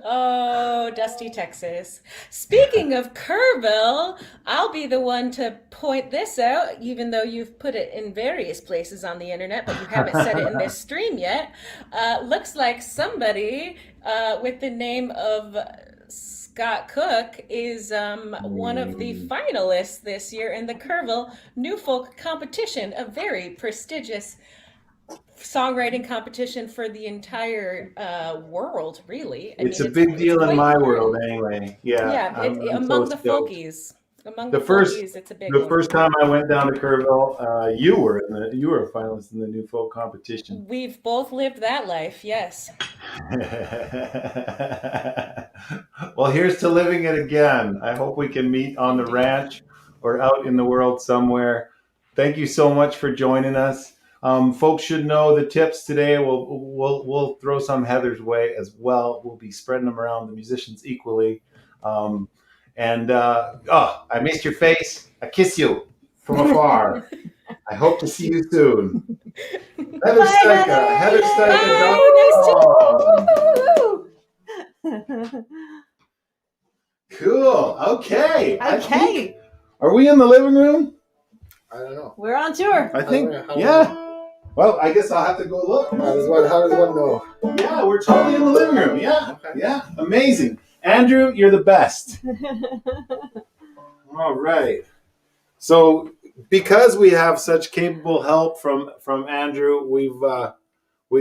Oh, Dusty, Texas. Speaking of Kerrville, I'll be the one to point this out, even though you've put it in various places on the internet, but you haven't said it in this stream yet. Looks like somebody with the name of Scott Cook is one of the finalists this year in the Kerrville New Folk Competition, a very prestigious songwriting competition for the entire world, really. It's a big deal in my world, anyway. Yeah, Yeah, I'm among so the stoked. folkies. Among The the first- folkies, it's a big The one. first time I went down to Kerrville, you were a finalist in the New Folk competition. We've both lived that life, yes. Well, here's to living it again. I hope we can meet on the ranch or out in the world somewhere. Thank you so much for joining us. Folks should know the tips today. We'll throw some Heather's way as well. We'll be spreading them around the musicians equally. I missed your face. I kiss you from afar. I hope to see you soon. Heather Bye, Steica. Heather. HeatherSteica.com. Cool. Okay. Okay, Are we in the living room? I don't know. we're on tour. I think. How- Yeah. Well, I guess I'll have to go look. How does one know? Yeah, we're totally in the living room. Yeah. Okay. Yeah. Amazing. Andrew, you're the best. All right. So, because we have such capable help from Andrew, we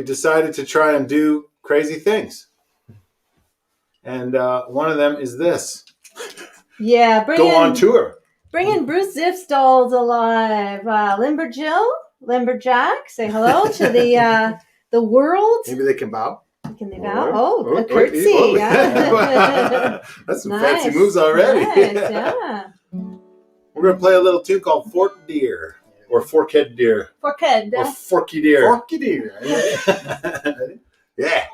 decided to try and do crazy things. And one of them is this: Yeah, go on tour. bringing Bruce Zipstalls alive. Limberjack, say hello to the world. Maybe they can bow. Can they bow? Oh, a curtsy. Oh. Yeah. That's some Nice. fancy moves already. Nice, yeah. We're going to play a little tune called Forked Deer, or Forkhead Deer, For kid. or Forky Deer. Forky deer. Yeah.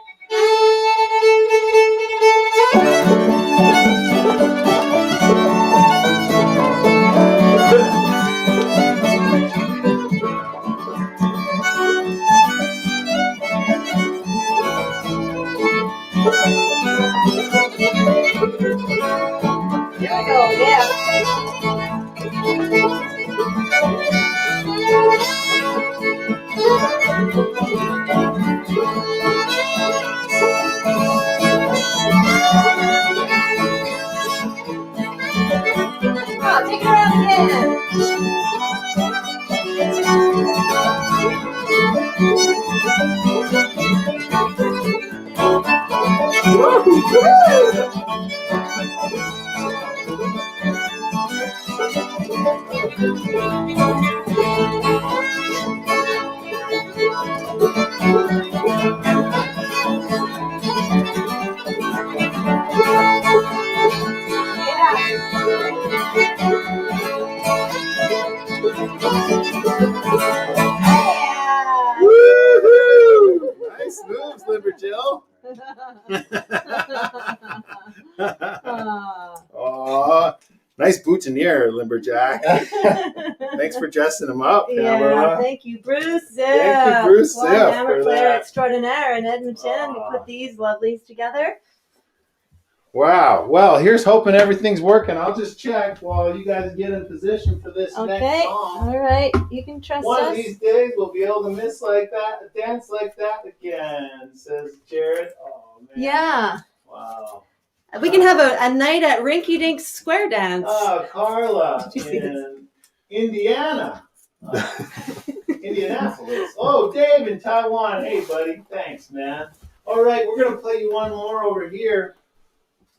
Here we go. Yeah. Oh, take it around again. Yeah. Woo-hoo! Nice moves, Limberjill. Aw, nice boutonniere, Limberjack. Thanks for dressing him up, Yeah, Pamela. thank you, Bruce. Thank you, Bruce Well, Ziff, hammer for player that. extraordinaire in Edmonton who Aw. put these lovelies together. Wow. Well, here's hoping everything's working. I'll just check while you guys get in position for this Okay, next song. all right, you can trust One of us. these days we'll be able to miss like that, dance like that again, says Jared. Oh, man. Yeah, Wow. we can have a night at Rinky Dink Square Dance. Oh, Carla Did you see in Indiana. Indianapolis. Oh, Dave in Taiwan. Hey, buddy. Thanks, man. All right, we're going to play you one more over here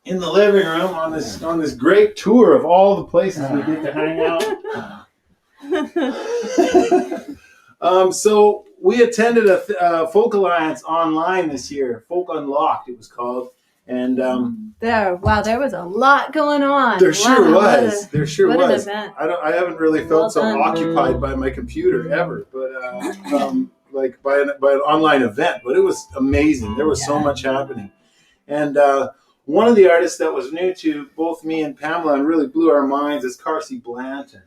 in the living room on this great tour of all the places we get to hang out. So we attended a Folk Alliance online this year. Folk Unlocked, it was called. And there was a lot going on. there sure Wow, was. There sure what an was. event. I haven't really felt Well so done. occupied by my computer ever, but like by an online event. But it was amazing. There was so much happening, and one of the artists that was new to both me and Pamela and really blew our minds is Carsey Blanton.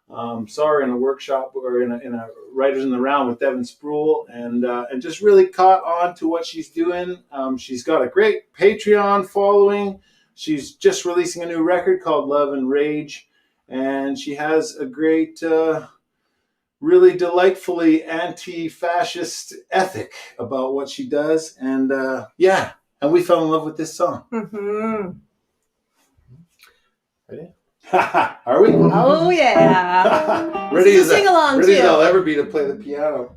Saw her in a workshop or in a Writers in the Round with Devin Sproul, and just really caught on to what she's doing. She's got a great Patreon following. She's just releasing a new record called Love and Rage, and she has a great, really delightfully anti-fascist ethic about what she does. And and we fell in love with this song. Mm-hmm. Ready? Are we? Oh yeah. Ready This as is a sing-along, ready as too. I'll ever be to play the piano.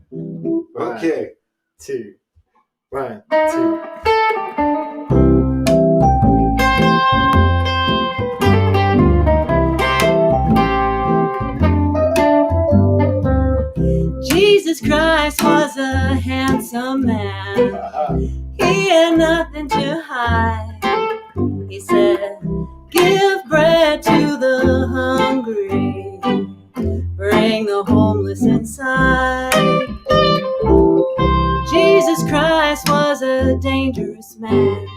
Okay. 2, 1, 2. Jesus Christ was a handsome man. He had nothing to hide. He said, "Give bread to the hungry, bring the homeless inside." Jesus Christ was a dangerous man.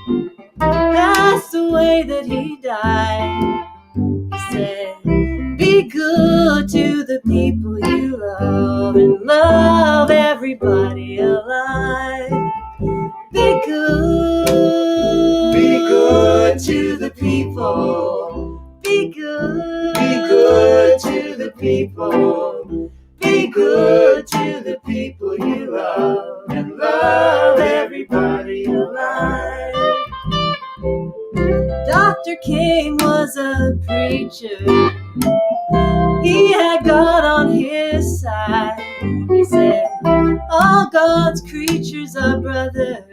That's the way that he died. He said, "Be good to the people you love and love everybody alive." Be good to the people. Be good to the people. Be good to the people you love and love everybody alive. Dr. King was a preacher. He had God on his side. He said, "All God's creatures are brothers.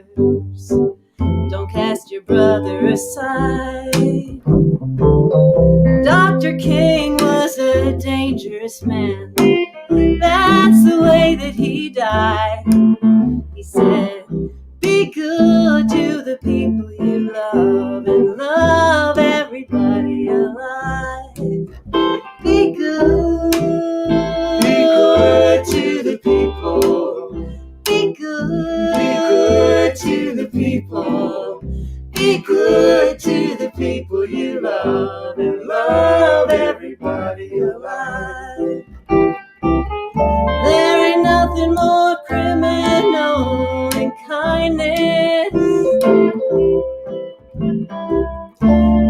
Don't cast your brother aside." Dr. King was a dangerous man. That's the way that he died. He said, "Be good to the people you love and love everybody alive." Be good to the people. Be good to the people. Be good to the people you love and love everybody alive. There ain't nothing more criminal than kindness.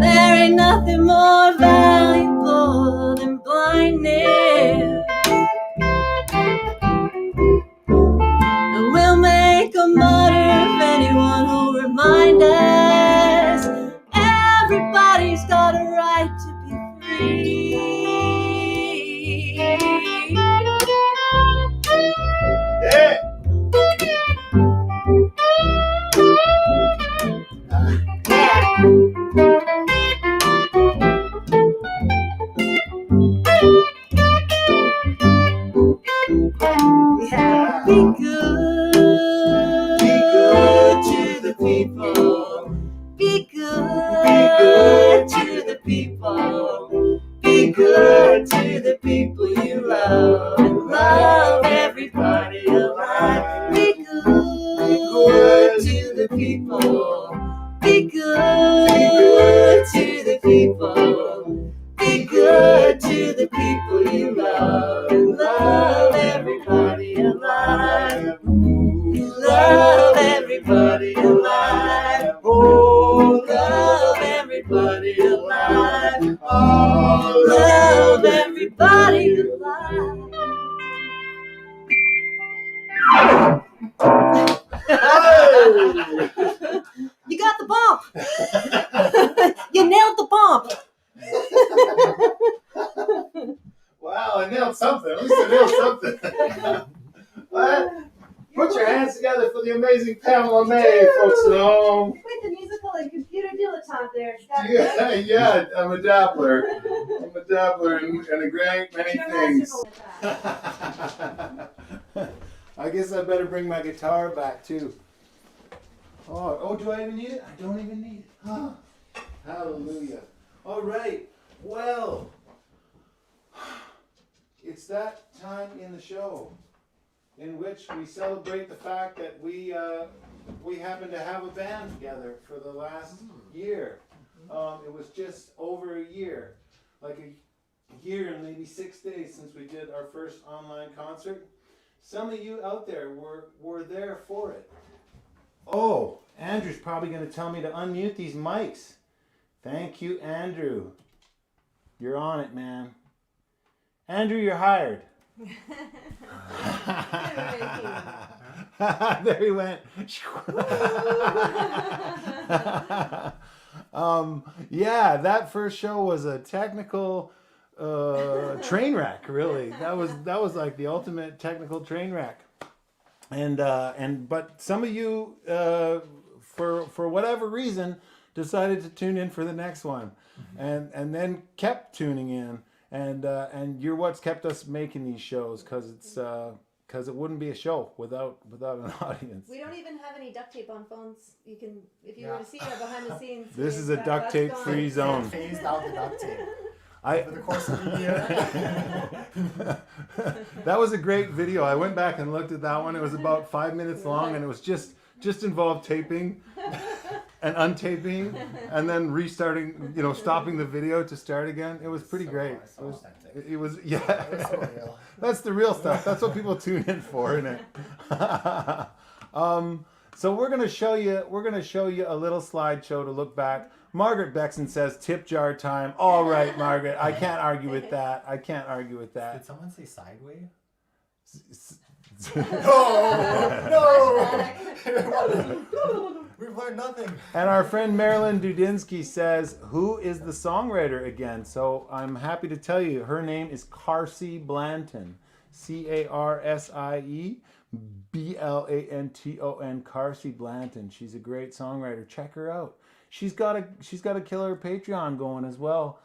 There ain't nothing more valuable than blindness. And we'll make a martyr of anyone who'll remind us everybody's got a right to be free. Yeah. Yeah. Be good to the people. Be good to the people. Be good to the people you love and love everybody alive. Be good to the people. Be good to the people. Be good to the people you love and love everybody alive. Love everybody alive. Oh, love everybody alive. Oh, love everybody alive. You got the bump. You nailed the bump. Wow, I nailed something. At least I nailed something. What? Put your hands together for the amazing Pamela May, folks at home. Quite the musical and computer dilettante there. Yeah, I'm a dabbler. I'm a dabbler in a great many things. I guess I better bring my guitar back too. Oh, do I even need it? I don't even need it. Huh. Hallelujah. All right. Well, it's that time in the show in which we celebrate the fact that we happen to have a band together for the last year. It was just over a year, like year and maybe 6 days since we did our first online concert. Some of you out there were there for it. Oh, Andrew's probably going to tell me to unmute these mics. Thank you, Andrew. You're on it, man. Andrew, you're hired. There he went. Yeah, that first show was a technical train wreck. Really, that was like the ultimate technical train wreck. But some of you, for whatever reason, decided to tune in for the next one, and then kept tuning in, and you're what's kept us making these shows, because it wouldn't be a show without an audience. We don't even have any duct tape on phones. You can, if you were to see our behind the scenes. This is a duct tape free zone. Phased out the duct tape. For the course of the year. That was a great video. I went back and looked at that one. It was about 5 minutes long, and it was just involved taping and untaping and then restarting, stopping the video to start again. It was pretty great. It was yeah. It was so real. That's the real stuff. That's what people tune in for, isn't it? So we're gonna show you a little slideshow to look back. Margaret Bexon says tip jar time. All right, Margaret. I can't argue with that. Did someone say sideways? No! We've learned nothing. And our friend Marilyn Dudinsky says, who is the songwriter again? So I'm happy to tell you, her name is Carsie Blanton. Carsie Blanton. Carsie Blanton. She's a great songwriter. Check her out. She's got a killer Patreon going as well.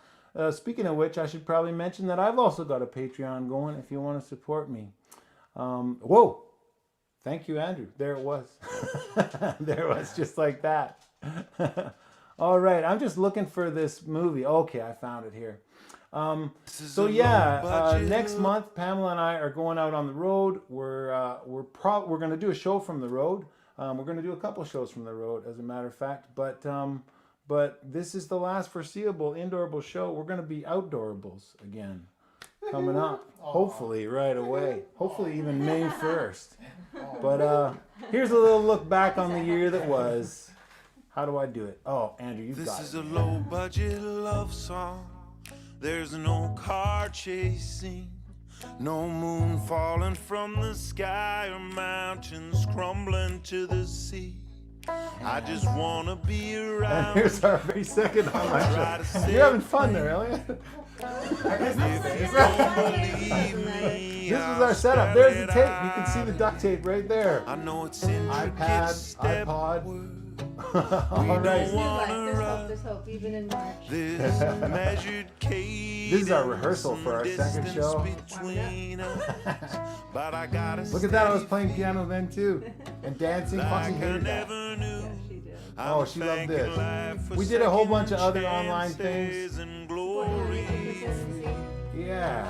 Speaking of which, I should probably mention that I've also got a Patreon going if you want to support me. Whoa! Thank you, Andrew. There it was. There it was, just like that. All right, I'm just looking for this movie. Okay, I found it here. Next month, Pamela and I are going out on the road. We're going to do a show from the road. We're going to do a couple shows from the road, as a matter of fact. But this is the last foreseeable Indoorables show. We're going to be Outdoorables again, coming up. Hopefully right away. Hopefully even May 1st. But here's a little look back on the year that was. How do I do it? Oh, Andrew, you've got it. This is a low-budget love song. There's no car chasing, no moon falling from the sky or mountains crumbling to the sea. I just want to be around. And here's our very second online show. You're having fun there, Elliot. This was our setup. There's the tape. You can see the duct tape right there. I know it's intricate, iPod. All right. There's hope, even in March. This measured This is our rehearsal for our second show. But I gotta Look at that. I was playing piano then too. And dancing. Foxy hated that. Yeah, she did. Oh, she loved this. We did a whole bunch of other online things. Yeah.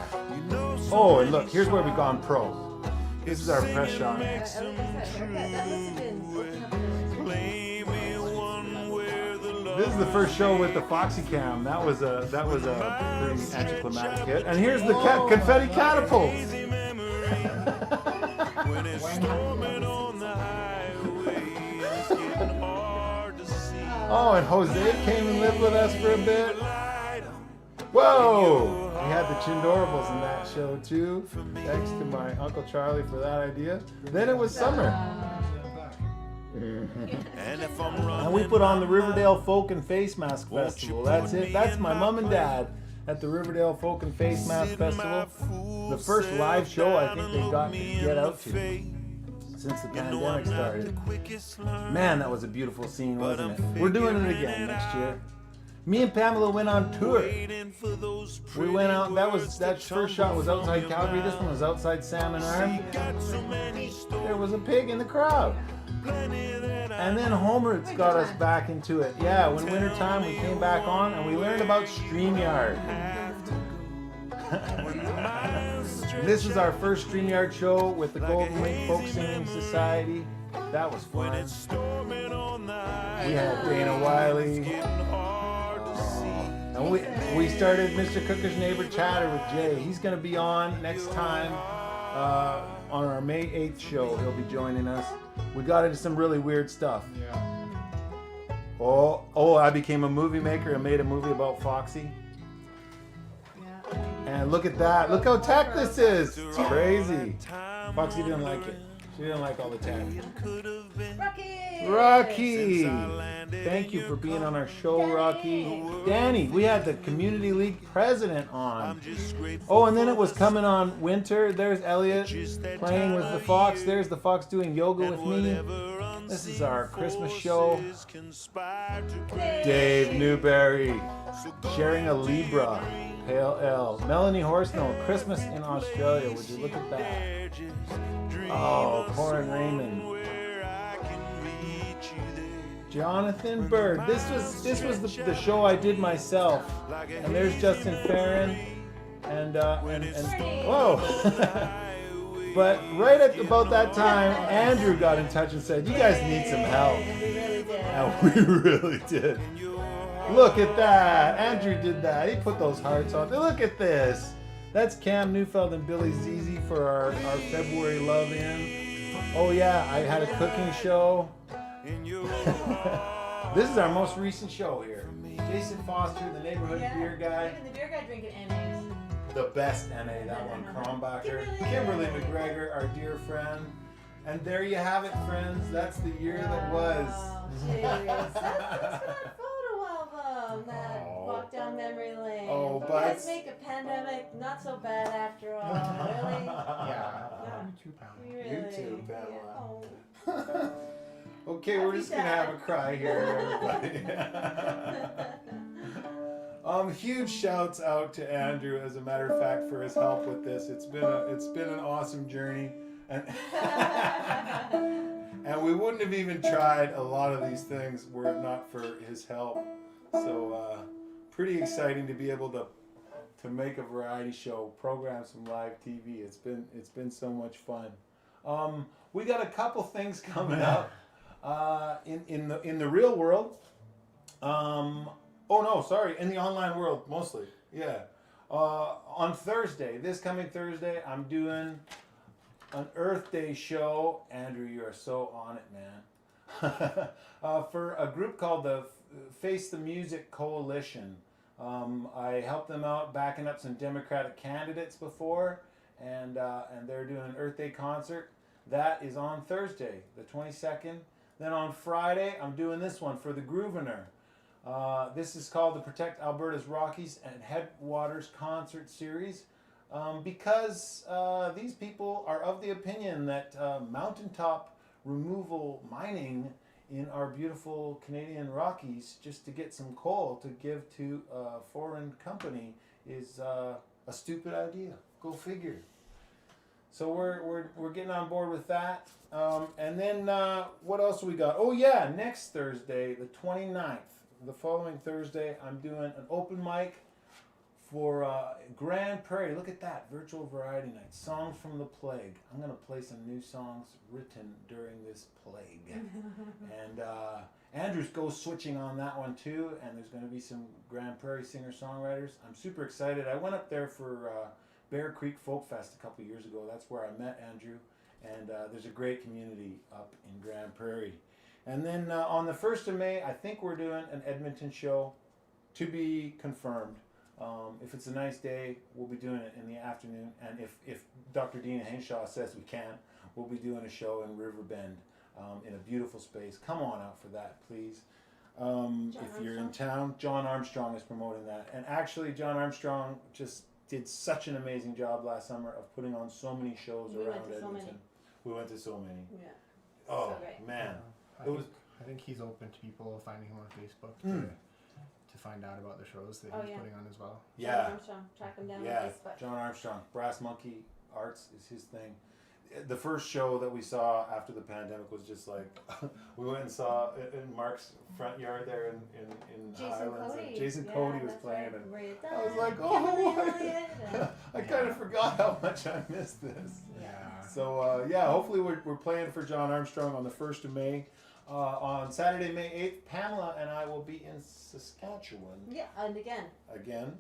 Oh, and look, here's where we've gone pro. This is our press shot. That must have been open up the- This is the first show with the Foxy Cam. That was a pretty anticlimactic hit. And here's the confetti catapults. Oh, and Jose came and lived with us for a bit. Whoa! We had the Indoorables in that show too. Thanks to my Uncle Charlie for that idea. Then it was summer. And we put on the Riverdale Folk and Face Mask Festival. That's it. That's my mom and dad at the Riverdale Folk and Face Mask Festival. The first live show I think they got to get out to since the pandemic started. Man, that was a beautiful scene, wasn't it? We're doing it again next year. Me and Pamela went on tour. We went out. That first shot was outside Calgary. This one was outside Salmon Arm. There was a pig in the crowd. And then Homer's got us back into it. Yeah, when wintertime we came back on and we learned about StreamYard. This was our first StreamYard show with the Golden Wing Folk Singing Society. That was fun. We had Dana Wiley. And we we started Mr. Cooker's Neighbor Chatter with Jay. He's going to be on next time on our May 8th show. He'll be joining us. We got into some really weird stuff. Yeah. Oh, I became a movie maker and made a movie about Foxy. Yeah. And look at that. Look how tech this is. It's crazy. Foxy didn't like it. She didn't like all the tech. Rocky! Thank you for being on our show, Rocky. Danny, we had the Community League president on. Oh, and then it was coming on winter. There's Elliot playing with the fox. There's the fox doing yoga with me. This is our Christmas show. Dave Newberry sharing a Libra. Pale L. Melanie Horsnell, Christmas in Australia. Would you look at that? Oh, Corin Raymond. Jonathan Bird. This was the show I did myself. And there's Justin Farron. And whoa. But right at about that time, Andrew got in touch and said, "You guys need some help." And we really did. And we really did. Look at that. Andrew did that. He put those hearts on. Look at this. That's Cam Neufeld and Billy Zizi for our February Love In. Oh yeah, I had a cooking show. This is our most recent show here. Jason Foster, the neighborhood beer guy. Even the beer guy drinking NAs. The best NA, that one, Krombacher. Kimberly McGregor, our dear friend. And there you have it, friends. That's the year that was. Jeez. That's that photo album that walk down memory lane. Oh, You but- guys make a pandemic not so bad after all. Really? Yeah. Yeah. You too, pal. We really. You too, Pamela. Yeah. Oh. Okay, we're just gonna have a cry here, everybody. Huge shouts out to Andrew, as a matter of fact, for his help with this. It's been an awesome journey, and and we wouldn't have even tried a lot of these things were it not for his help. So pretty exciting to be able to make a variety show, program some live TV. It's been so much fun. We got a couple things coming up in the real world. In the online world mostly. Yeah. On Thursday, this coming Thursday, I'm doing an Earth Day show. Andrew, you are so on it, man. For a group called the Face the Music Coalition. I helped them out backing up some Democratic candidates before, and they're doing an Earth Day concert. That is on Thursday, the 22nd. Then on Friday, I'm doing this one for the Groovener. This is called the Protect Alberta's Rockies and Headwaters Concert Series, because these people are of the opinion that mountaintop removal mining in our beautiful Canadian Rockies, just to get some coal to give to a foreign company, is a stupid idea. Go figure. So we're getting on board with that. And then what else we got? Oh yeah, next Thursday, the 29th, the following Thursday, I'm doing an open mic for Grand Prairie. Look at that, virtual variety night. Songs from the Plague. I'm going to play some new songs written during this plague. And Andrew's switching on that one too, and there's going to be some Grand Prairie singer-songwriters. I'm super excited. I went up there for Bear Creek Folk Fest a couple years ago. That's where I met Andrew, and there's a great community up in Grand Prairie. And then on the 1st of May, I think we're doing an Edmonton show, to be confirmed. If it's a nice day, we'll be doing it in the afternoon, and if Dr. Dina Henshaw says we can, we'll be doing a show in Riverbend in a beautiful space. Come on out for that, please. If you're in town, John Armstrong is promoting that. And actually, John Armstrong just did such an amazing job last summer of putting on so many shows around Edmonton. We went to so many. Yeah. Oh, So great. man. I think he's open to people finding him on Facebook to find out about the shows that he's putting on as well. Yeah. John Armstrong, track him down Yeah, on Facebook. John Armstrong. Brass Monkey Arts is his thing. The first show that we saw after the pandemic was just like, we went and saw in Mark's front yard there in Jason Highlands. Cody. And Jason Yeah, Cody was that's playing, right. and I was like, oh, I kind of forgot how much I missed this. Yeah. So hopefully we're playing for John Armstrong on the 1st of May. On Saturday, May 8th, Pamela and I will be in Saskatchewan. Yeah, and again, Again,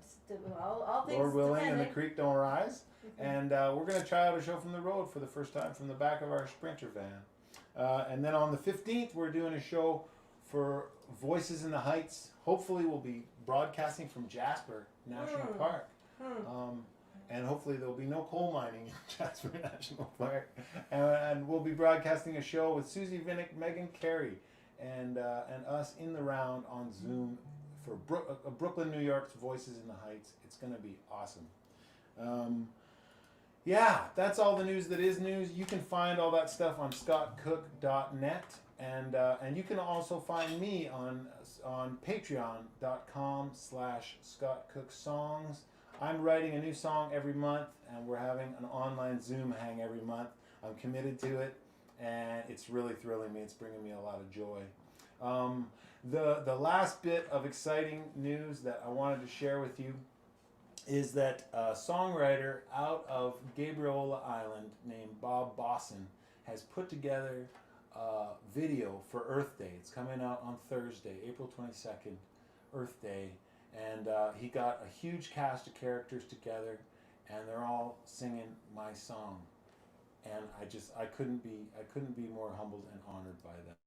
all things Lord willing, and the depending. creek don't rise. And we're going to try out a show from the road for the first time from the back of our Sprinter van. And then on the 15th, we're doing a show for Voices in the Heights. Hopefully, we'll be broadcasting from Jasper National Park. And hopefully there'll be no coal mining in Jasper National Park. And we'll be broadcasting a show with Susie Vinnick, Megan Carey, and us in the round on Zoom for Brooklyn, New York's Voices in the Heights. It's going to be awesome. Yeah, that's all the news that is news. You can find all that stuff on scottcook.net. And you can also find me on patreon.com/scottcooksongs. I'm writing a new song every month, and we're having an online Zoom hang every month. I'm committed to it, and it's really thrilling me. It's bringing me a lot of joy. The last bit of exciting news that I wanted to share with you is that a songwriter out of Gabriola Island named Bob Bosson has put together a video for Earth Day. It's coming out on Thursday, April 22nd, Earth Day. And he got a huge cast of characters together, and they're all singing my song. And I couldn't be more humbled and honored by that.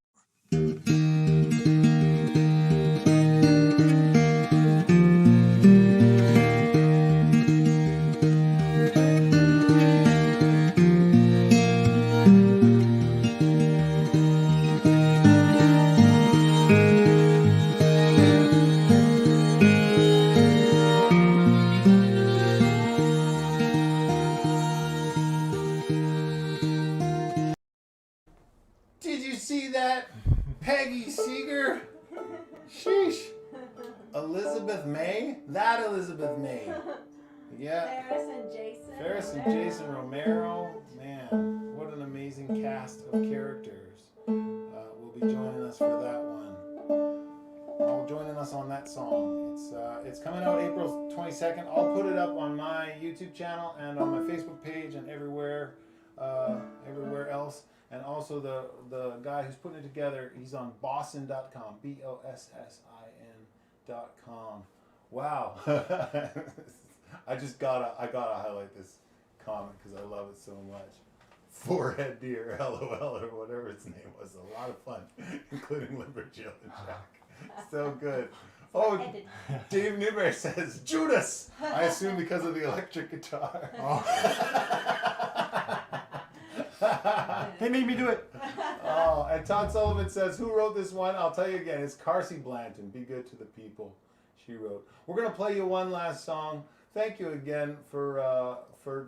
Did you see that? Peggy Seeger? Sheesh. Elizabeth May? That Elizabeth May. Yeah. Ferris and Jason Romero. Man, what an amazing cast of characters will be joining us for that one. All joining us on that song. It's coming out April 22nd. I'll put it up on my YouTube channel and on my Facebook page and everywhere else. And also the guy who's putting it together, he's on bossin.com, BOSSIN.com. Wow. I gotta highlight this comment because I love it so much. Forehead Deer, LOL, or whatever its name was. A lot of fun, including Limberjill and Jack. So good. Oh, Dave Newberry says, Judas! I assume because of the electric guitar. They made me do it. Oh, and Todd Sullivan says, who wrote this one? I'll tell you again. It's Carsey Blanton. Be good to the people. She wrote. We're going to play you one last song. Thank you again for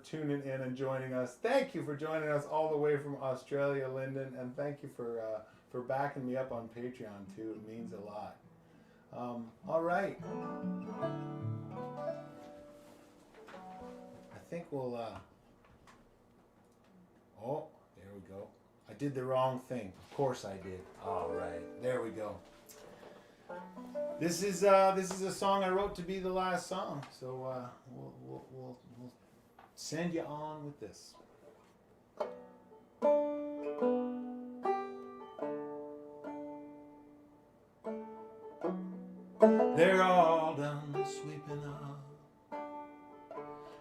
tuning in and joining us. Thank you for joining us all the way from Australia, Lyndon. And thank you for backing me up on Patreon, too. It means a lot. All right. I think we'll... Oh, there we go. I did the wrong thing. Of course I did. All right, there we go. This is a song I wrote to be the last song. So we'll send you on with this. They're all done sweeping up,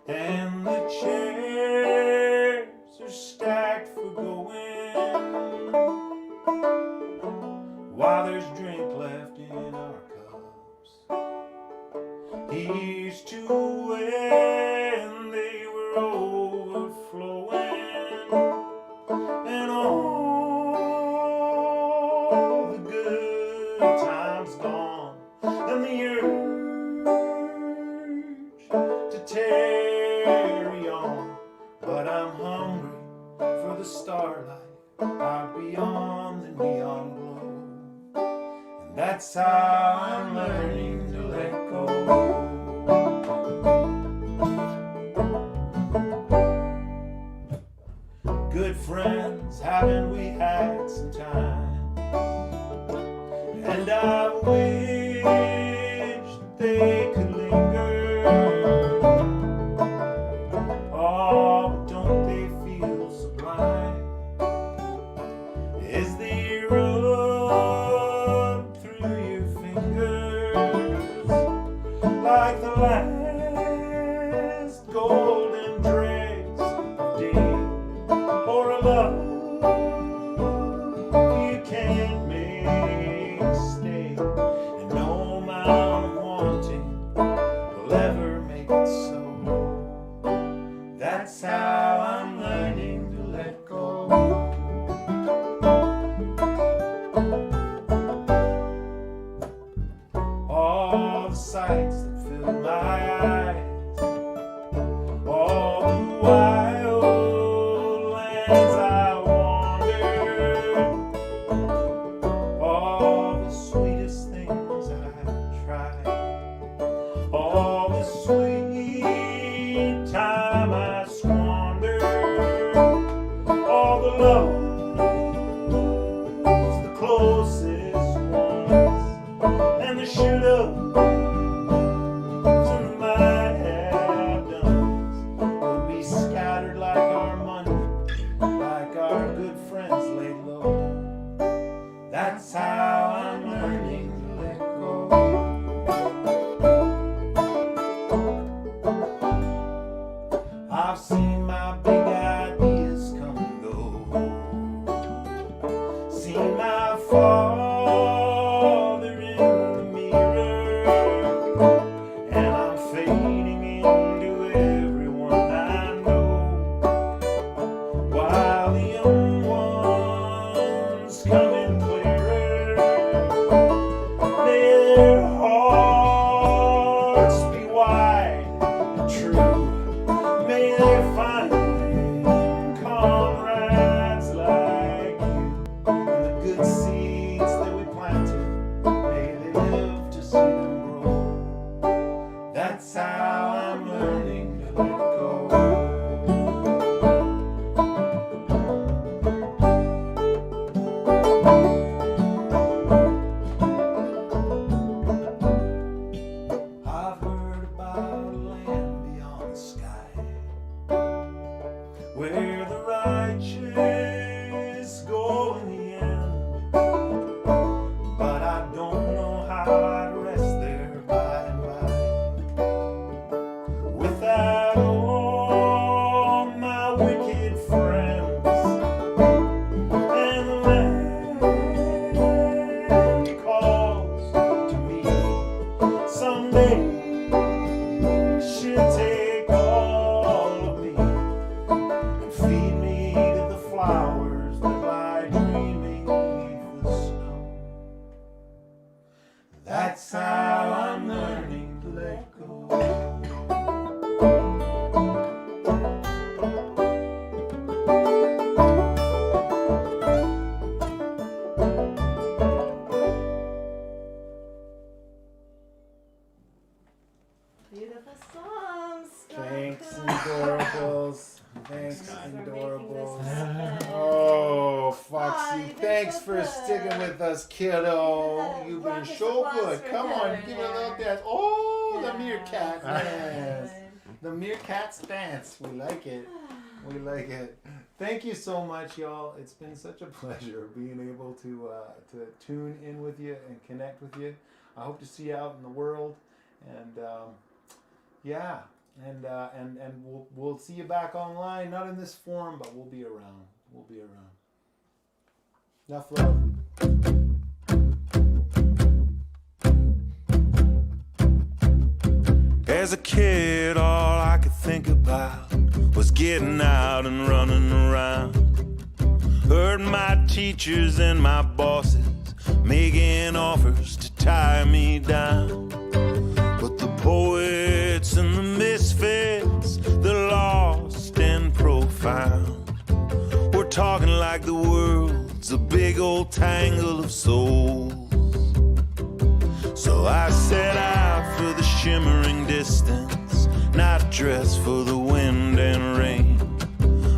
and the chairs are stacked for going, while there's drink left in our cups. Here's to when they were overflowing, and all the good times gone, and the urge to tarry on. But I'm hungry for the starlight out beyond the neon glow, and that's how I'm learning to let go. Good friends, haven't we had some time? And I wish like the last golden dregs of day, or a love you can't make stay, and no amount of wanting will ever make it so. That's how I'm learning to let go. All the sights that fill my eyes, all the wild lands I wandered, all the sweetest things I've tried, all the sweet time I squandered, all the loves, the closest ones, and the shoot-ups and the might have dones will be scattered like our money, like our good friends laid low. That's how I'm learning to let go. I've seen my big ideas come and go, seen my father in the mirror, and I'm fading into everyone I know, while the young ones come in clearer. May their hearts be wide and true. May they find comrades like you, and the good seeds that we planted, may they live to see them grow. That's how I'm learning to let go. I've heard about a land beyond the sky, where the righteous go in the end, but I don't know how I'd rest there by and by, without all my wicked friends, and the land calls to me someday. She'll take all of me and feed me to the flowers that lie dreaming beneath the snow. That's how I'm learning to let go. Beautiful songs. Thanks, Scott. Indoorables. Thanks, For making Indoorables. this happen. Oh, Aw, Foxy, you've been thanks so for good. sticking with us, kiddo. Yeah, You've been rock us so applause good. for Come on, Heather give it a little there. dance. Oh, the Yeah. meerkat dance. Good. The meerkats dance. We like it. We like it. Thank you so much, y'all. It's been such a pleasure being able to tune in with you and connect with you. I hope to see you out in the world, and yeah, and we'll see you back online. Not in this form, but we'll be around. We'll be around. Enough love. As a kid, all I could think about was getting out and running around. Heard my teachers and my bosses making offers to tie me down. But the poets and the misfits, the lost and profound, we're talking like the world's a big old tangle of souls. So I set out for the shimmering distance, not dressed for the wind and rain,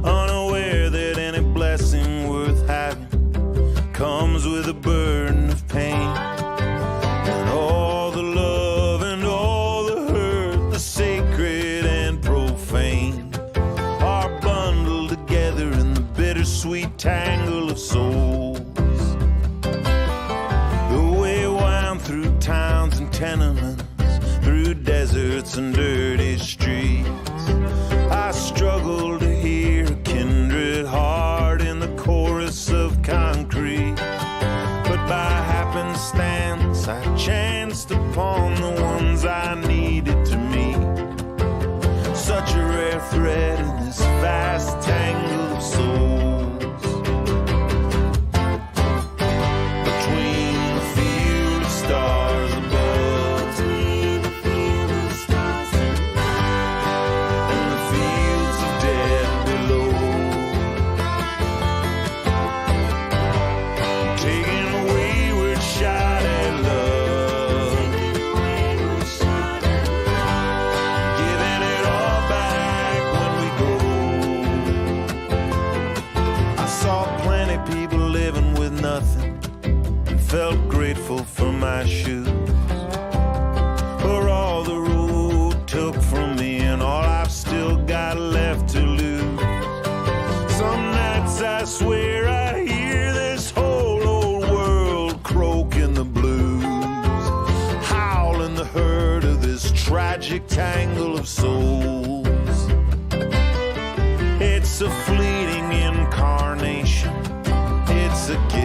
unaware that any blessing worth having comes with a burden of pain. And all the love and all the hurt, the sacred and profane, are bundled together in the bittersweet tangle of souls. The way wound through towns and tenements, through deserts secrets and dirty streets. I struggle to hear a kindred heart in the chorus of concrete. But by happenstance, I chanced upon the ones I needed to meet. Such a rare thread in this vast tangle of souls. Between the field of stars above, Between the field of stars above and the fields of dead below. Taking a wayward shot at love, taking a wayward shot at love. giving it all back when we go. I saw plenty people living with nothing and felt grateful for my shoes, for all the road took from me and all I've still got left to lose. Some nights I swear I hear this whole old world croaking the blues, howling the hurt of this tragic tangle of souls.